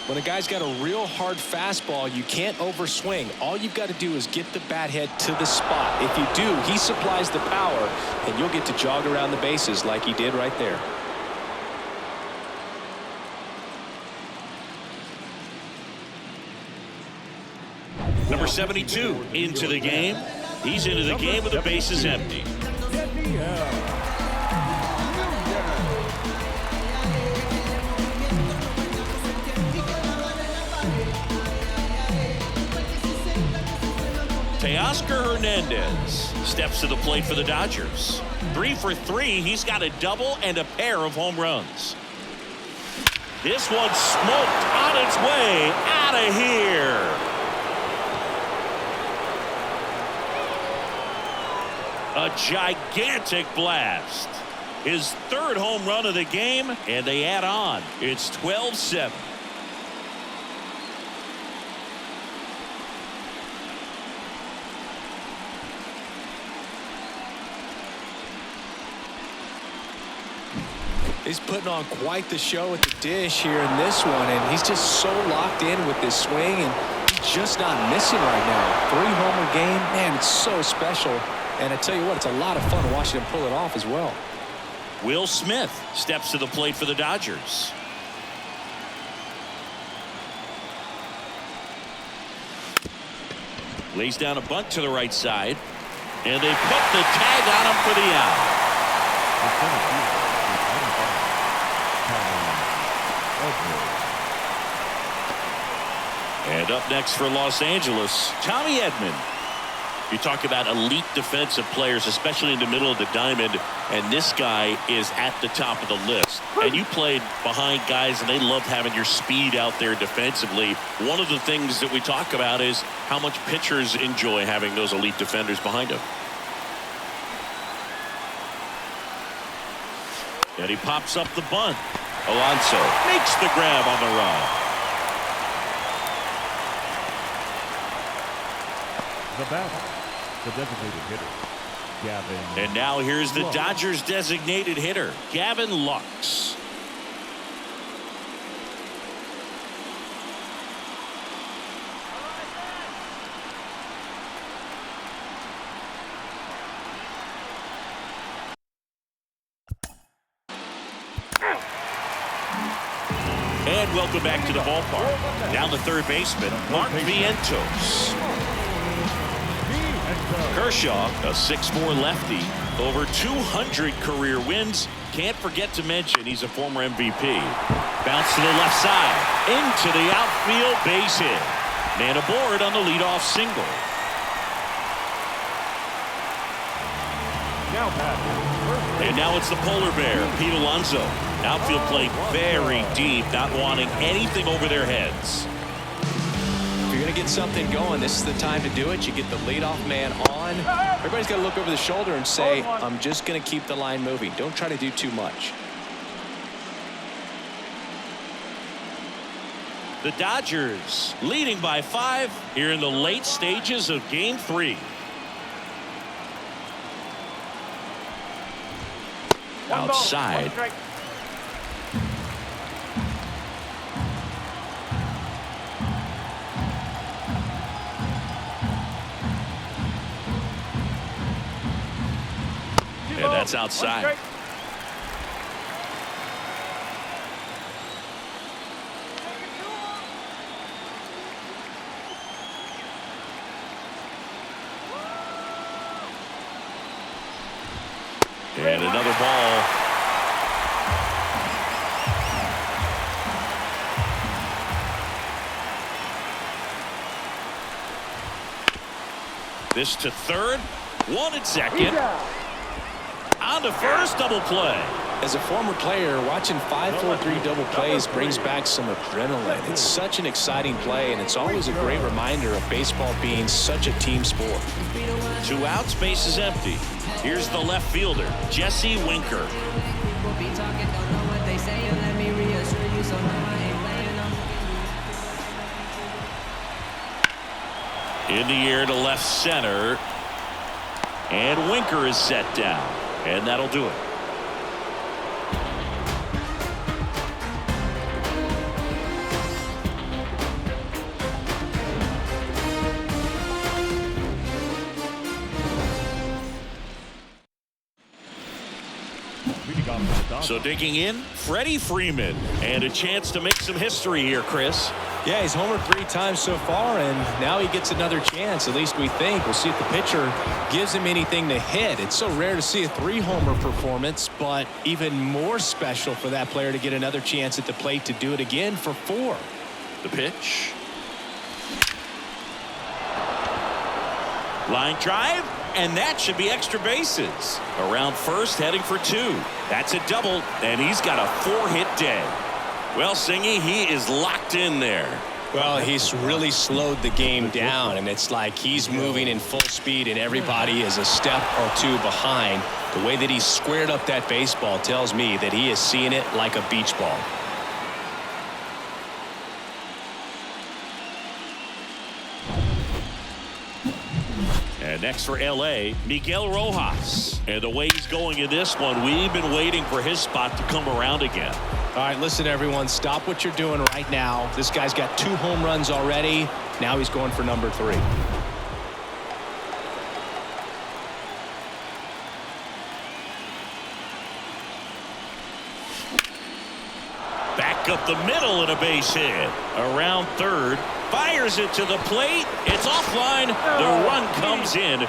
When a guy's got a real hard fastball, you can't overswing. All you've got to do is get the bat head to the spot. If you do, he supplies the power, and you'll get to jog around the bases like he did right there. Number 72 into the game. He's into the game with the bases empty. Teoscar Hernandez steps to the plate for the Dodgers. 3 for 3. He's got a double and a pair of home runs. This one smoked on its way out of here. A gigantic blast. His 3rd home run of the game, and they add on. It's 12-7. He's putting on quite the show at the dish here in this one, and he's just so locked in with this swing, and he's just not missing right now. 3-homer game, man, it's so special. And I tell you what, it's a lot of fun watching him pull it off as well. Will Smith steps to the plate for the Dodgers. Lays down a bunt to the right side, and they put the tag on him for the out. And up next for Los Angeles, Tommy Edman. You talk about elite defensive players, especially in the middle of the diamond, and this guy is at the top of the list. And you played behind guys, and they loved having your speed out there defensively. One of the things that we talk about is how much pitchers enjoy having those elite defenders behind them. And he pops up the bunt. Alonso makes the grab on the run. The batter, the designated hitter, Gavin. And now here's the Lux. Dodgers designated hitter, Gavin Lux. And welcome back to the ballpark. Down the third baseman, Mark Vientos. Kershaw, a 6'4" lefty, over 200 career wins. Can't forget to mention he's a former MVP. Bounce to the left side, into the outfield, base hit. Man aboard on the leadoff single. Now batting, And now it's the polar bear, Pete Alonso. Outfield play very deep, not wanting anything over their heads. If you're going to get something going, this is the time to do it. You get the leadoff man on. Everybody's got to look over the shoulder and say, I'm just going to keep the line moving. Don't try to do too much. The Dodgers leading by 5 here in the late stages of Game 3. Outside. And that's outside. And another ball. This to third. One at second. On to first, double play. As a former player, watching 5-4-3 double plays brings back some adrenaline. It's such an exciting play, and it's always a great reminder of baseball being such a team sport. 2 outs, base is empty. Here's the left fielder, Jesse Winker. In the air to left center. And Winker is set down. And that'll do it. So digging in, Freddie Freeman. And a chance to make some history here, Chris. Yeah, he's homered 3 times so far, and now he gets another chance, at least we think. We'll see if the pitcher gives him anything to hit. It's so rare to see a 3-homer performance, but even more special for that player to get another chance at the plate to do it again for 4. The pitch. Line drive, and that should be extra bases. Around first, heading for 2. That's a double, and he's got a 4-hit day. Well, Singy, he is locked in there. Well, he's really slowed the game down, and it's like he's moving in full speed, and everybody is a step or 2 behind. The way that he squared up that baseball tells me that he is seeing it like a beach ball. And next for L.A., Miguel Rojas. And the way he's going in this one, we've been waiting for his spot to come around again. All right, listen, everyone, stop what you're doing right now. This guy's got 2 home runs already. Now he's going for number 3. Back up the middle and a base hit. Around third. Fires it to the plate. It's offline. The run comes in.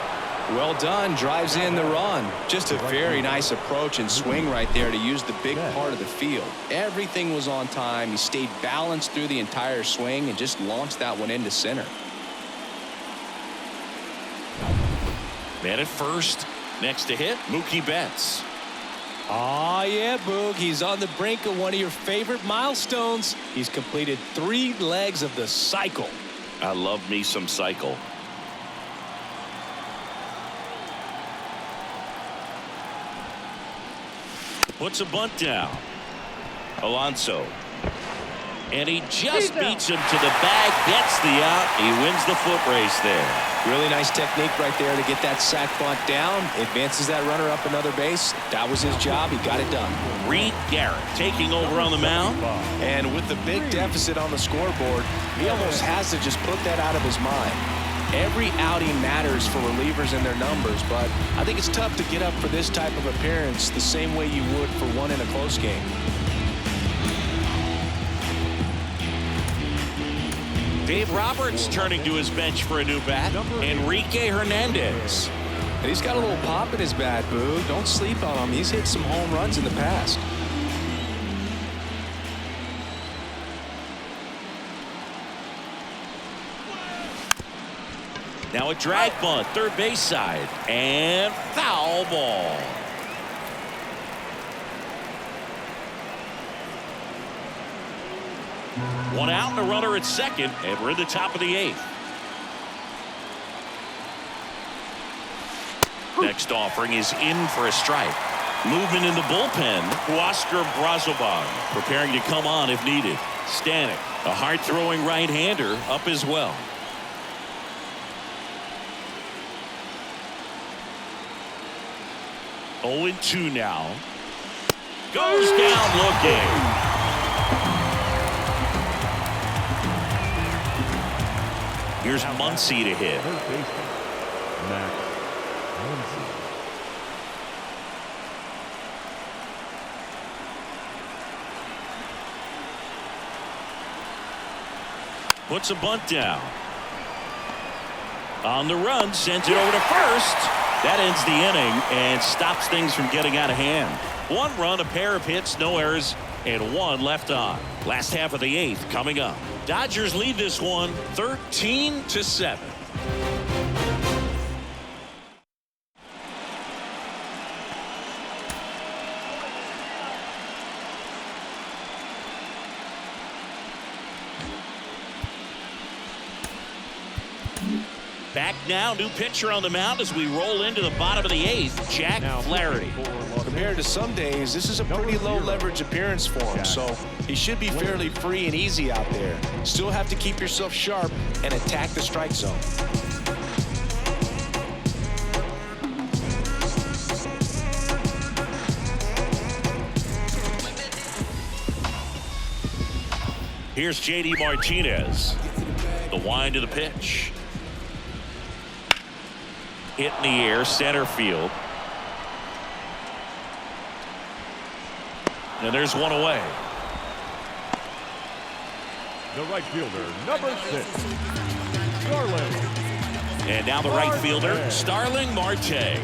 Well done. Drives in the run. Just a very nice approach and swing right there to use the big part of the field. Everything was on time. He stayed balanced through the entire swing and just launched that one into center. Man at first. Next to hit, Mookie Betts. Oh, yeah, Boog. He's on the brink of one of your favorite milestones. He's completed 3 legs of the cycle. I love me some cycle. Puts a bunt down. Alonso. And he just beats him to the bag, gets the out. He wins the foot race there. Really nice technique right there to get that sac bunt down. Advances that runner up another base. That was his job. He got it done. Reed Garrett taking over on the mound. And with the big deficit on the scoreboard, he almost has to just put that out of his mind. Every outing matters for relievers and their numbers, but I think it's tough to get up for this type of appearance the same way you would for one in a close game. Dave Roberts turning to his bench for a new bat. Enrique Hernandez. And he's got a little pop in his bat, Boo. Don't sleep on him. He's hit some home runs in the past. Now a drag bunt, third base side, and foul ball. One out and a runner at second, and we're in the top of the 8th. Next offering is in for a strike. Movement in the bullpen. Oscar Brazoban preparing to come on if needed. Stanek, a hard-throwing right-hander, up as well. Oh, 2 now. Goes down looking. Here's Muncy to hit. Max Puts a bunt down. On the run, sends it over to first. That ends the inning and stops things from getting out of hand. 1 run, a pair of hits, no errors, and 1 left on. Last half of the 8th coming up. Dodgers lead this one 13-7. Back now, new pitcher on the mound as we roll into the bottom of the 8th, Jack Flaherty. Compared to some days, this is a pretty low leverage appearance for him, so he should be fairly free and easy out there. Still have to keep yourself sharp and attack the strike zone. Here's J.D. Martinez. The wind to the pitch. Hit in the air, center field. And there's one away. The right fielder, number 6, Starling. And now the right fielder, Starling Marte.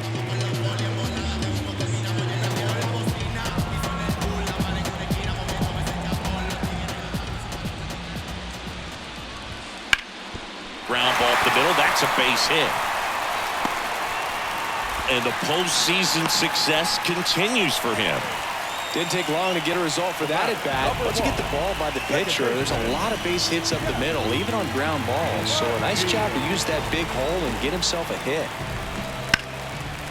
Ground ball up the middle. That's a base hit. And the postseason success continues for him. Didn't take long to get a result for that at bat. Once you get the ball by the pitcher, there's a lot of base hits up the middle, even on ground balls. So a nice job to use that big hole and get himself a hit.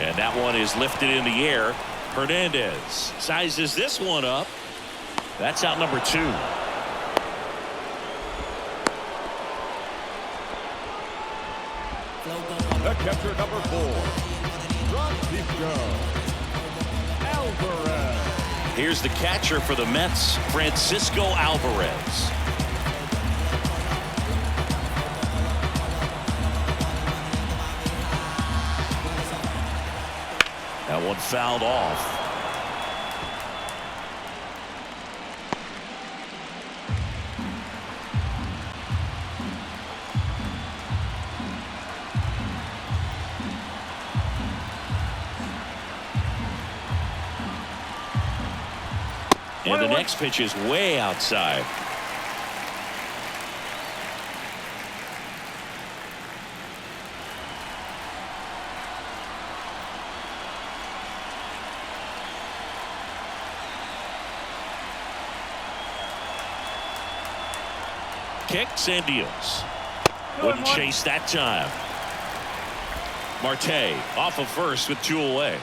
And that one is lifted in the air. Hernandez sizes this one up. That's out number 2. The catcher, number 4, Francisco Alvarez. Here's the catcher for the Mets, Francisco Alvarez. That one fouled off. And the next pitch is way outside. Kicks and deals. Wouldn't chase that time. Marte off of first with 2 away.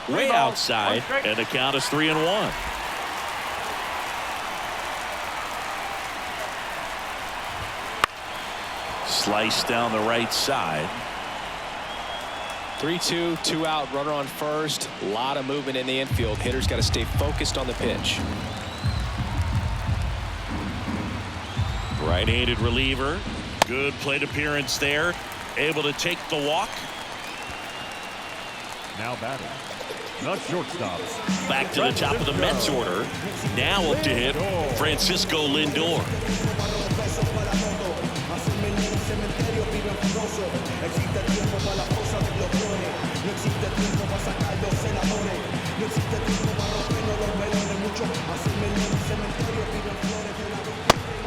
Way outside, and the count is 3-1. Slice down the right side. 3-2, 2 out, runner on first. A lot of movement in the infield. Hitters got to stay focused on the pitch. Right-handed reliever. Good plate appearance there. Able to take the walk. Now batting, the shortstop. Back to the top of the Mets order. Now up to hit Francisco Lindor.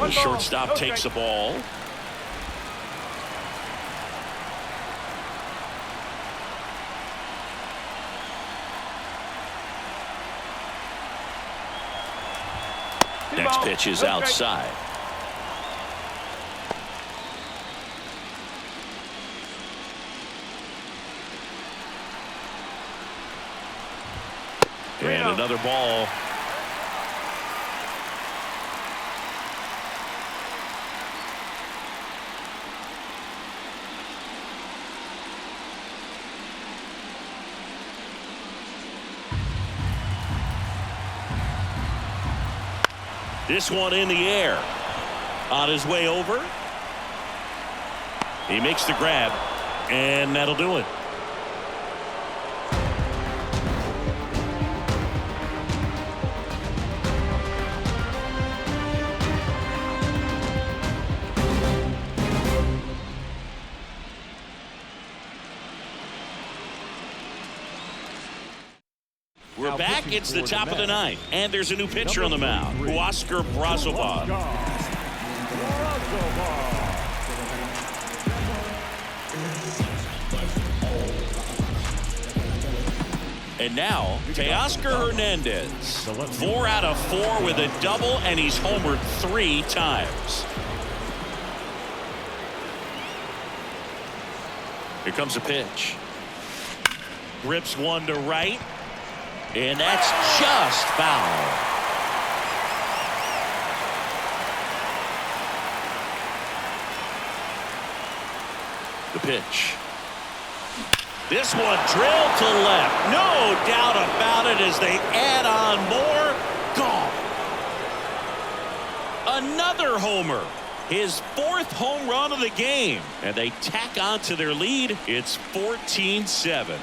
The shortstop takes the ball. Next pitch is outside. And another ball. This one in the air. On his way over. He makes the grab, and that'll do it. We're back. It's the top of the ninth, and there's a new pitcher on the mound, Walker Buehler. And now, Teoscar Hernandez. 4 out of 4 with a double, and he's homered 3 times. Here comes a pitch. Rips one to right, and that's just foul. The pitch. This one drilled to left. No doubt about it as they add on more. Gone. Another homer. His 4th home run of the game. And they tack on to their lead. It's 14-7.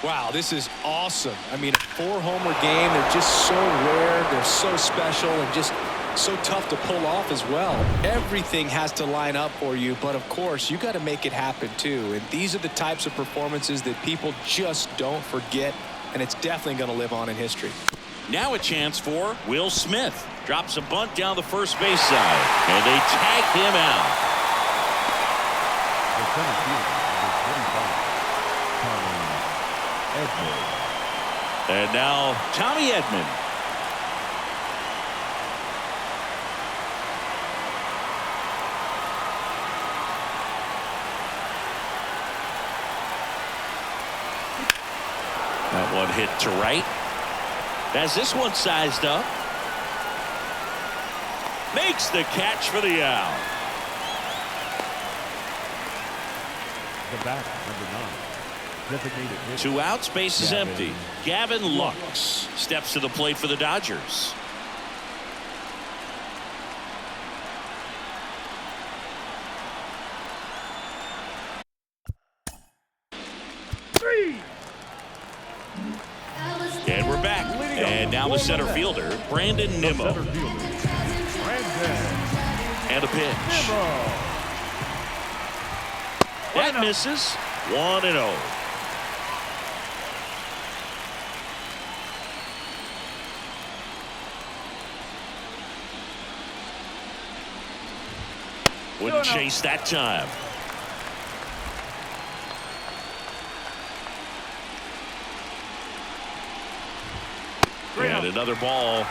Wow, this is awesome. I mean, a 4-homer game. They're just so rare. They're so special and just so tough to pull off as well. Everything has to line up for you, but of course, you got to make it happen too. And these are the types of performances that people just don't forget, and it's definitely going to live on in history. Now a chance for Will Smith. Drops a bunt down the first base side, and they tag him out. The center fielder, number 25, Edmund. And now Tommy Edman. That one hit to right. As this one sized up. Makes the catch for the out. The back, number 9. Designated hitter. 2 outs, base is Gavin empty. Gavin Lux steps to the plate for the Dodgers. And we're back. And now the center fielder, Brandon Nimmo. Center fielder, Brandon And a pitch. Nimmo. That misses. 1-0. Wouldn't chase that time. And another ball.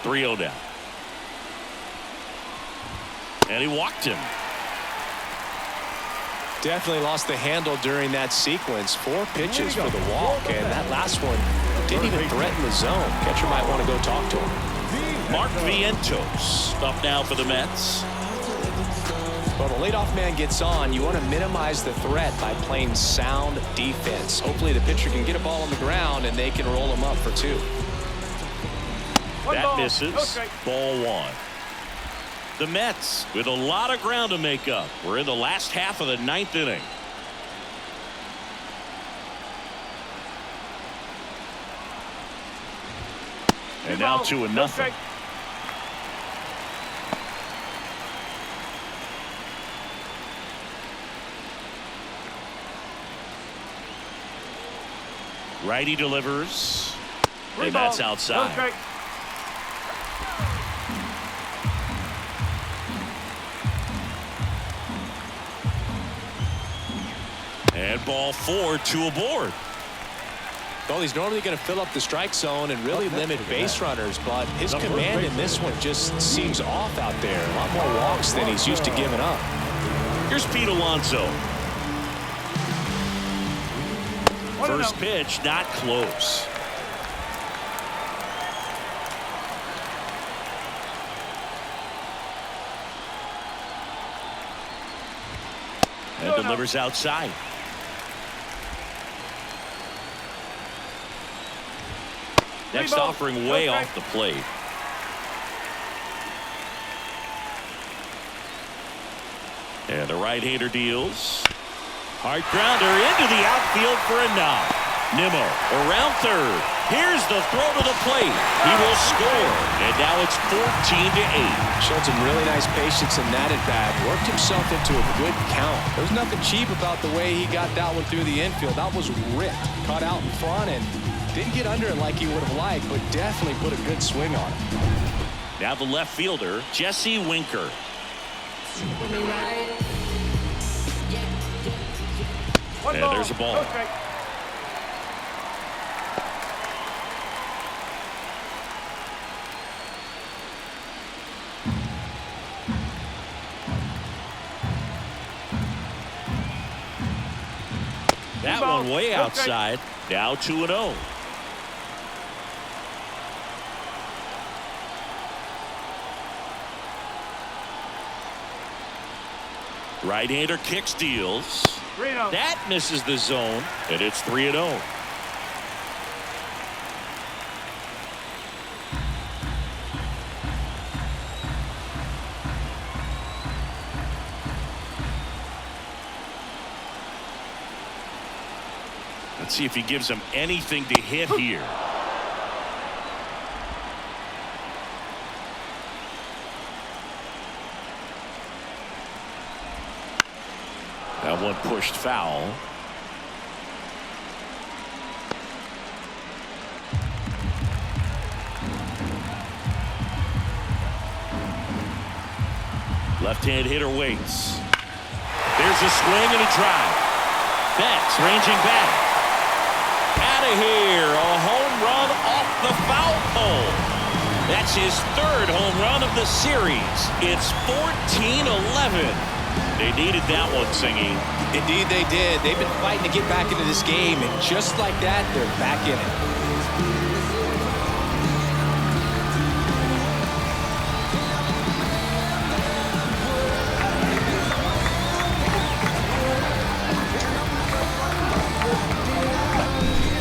.3-0 down. And he walked him. Definitely lost the handle during that sequence. 4 pitches for the walk, and that last one didn't even threaten the zone. Catcher might want to go talk to him. Mark Vientos up now for the Mets. Well, the leadoff man gets on. You want to minimize the threat by playing sound defense. Hopefully the pitcher can get a ball on the ground and they can roll him up for 2. That misses. Ball 1. The Mets with a lot of ground to make up. We're in the last half of the 9th inning. And now 2-0. Righty delivers. And that's outside. And ball 4, 2 aboard. Well, he's normally going to fill up the strike zone and really limit base runners, but his command in this one just seems off out there. A lot more walks than he's used to giving up. Here's Pete Alonso. First pitch, not close. And delivers outside. Next offering way off the plate. And the right-hander deals. Hard grounder into the outfield for a knock. Nimmo around third. Here's the throw to the plate. He will score, and now it's 14-8. Showed some really nice patience in that at bat. Worked himself into a good count. There's nothing cheap about the way he got that one through the infield. That was ripped. Caught out in front and didn't get under it like he would have liked, but definitely put a good swing on it. Now the left fielder, Jesse Winker. And there's a ball. Okay. That one way outside. Now 2-0. Right-hander kick steals. That misses the zone, and it's 3-0. Let's see if he gives him anything to hit here. That one pushed foul. Left-hand hitter waits. There's a swing and a drive. Betts ranging back. Out of here, a home run off the foul pole. That's his third home run of the series. It's 14-11. They needed that one, Singy. Indeed they did. They've been fighting to get back into this game, and just like that, they're back in it.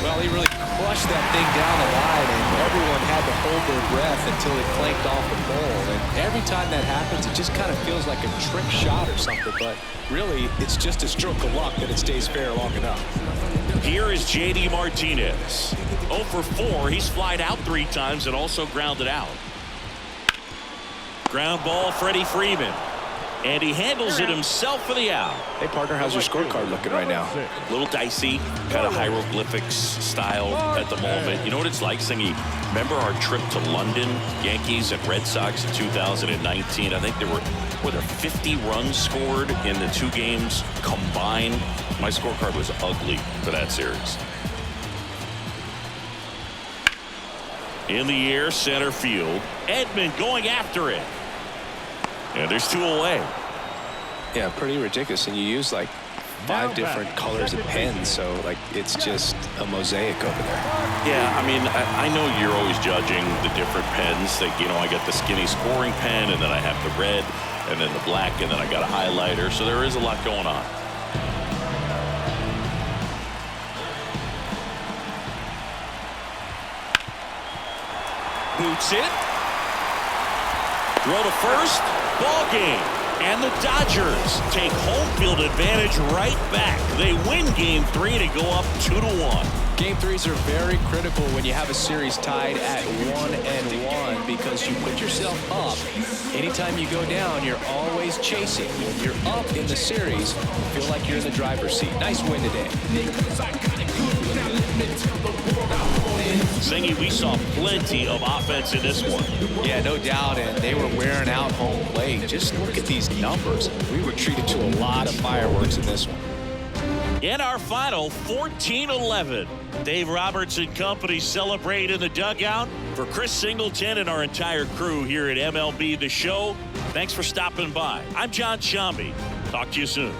Well, he really crushed that thing down the line, and everyone had to hold their breath until it clanked off the pole. And every time that happens, it just kind of feels like a trick shot or something, but really, it's just a stroke of luck that it stays fair long enough. Here is J.D. Martinez. 0 for 4. He's flied out 3 times and also grounded out. Ground ball, Freddie Freeman. And he handles it himself for the out. Hey, partner, how's your scorecard looking right now? A little dicey, kind of hieroglyphics style at the moment. You know what it's like, Singy? Remember our trip to London, Yankees and Red Sox in 2019? I think were there 50 runs scored in the 2 games combined? My scorecard was ugly for that series. In the air, center field. Edman going after it. And there's 2 away. Yeah, pretty ridiculous. And you use like 5 different colors of pens, so like it's just a mosaic over there. Yeah, I mean, I know you're always judging the different pens. Like, you know, I got the skinny scoring pen, and then I have the red, and then the black, and then I got a highlighter. So there is a lot going on. Boots it. Throw to first. Ball game. And the Dodgers take home field advantage right back. They win Game 3 to go up 2-1. Game 3s are very critical when you have a series tied at 1-1 because you put yourself up. Anytime you go down, you're always chasing. When you're up in the series, you feel like you're in the driver's seat. Nice win today. Singy, we saw plenty of offense in this one. Yeah, no doubt, and they were wearing out home plate. Just look at these numbers. We were treated to a lot of fireworks in this one. In our final, 14-11. Dave Roberts and company celebrate in the dugout. For Chris Singleton and our entire crew here at MLB The Show, thanks for stopping by. I'm John Shambi. Talk to you soon.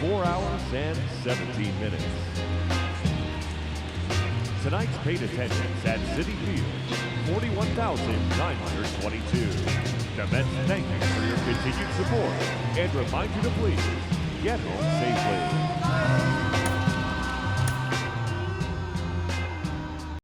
4 hours and 17 minutes. Tonight's paid attendance at Citi Field, 41,922. The Mets thank you for your continued support and remind you to please get home safely.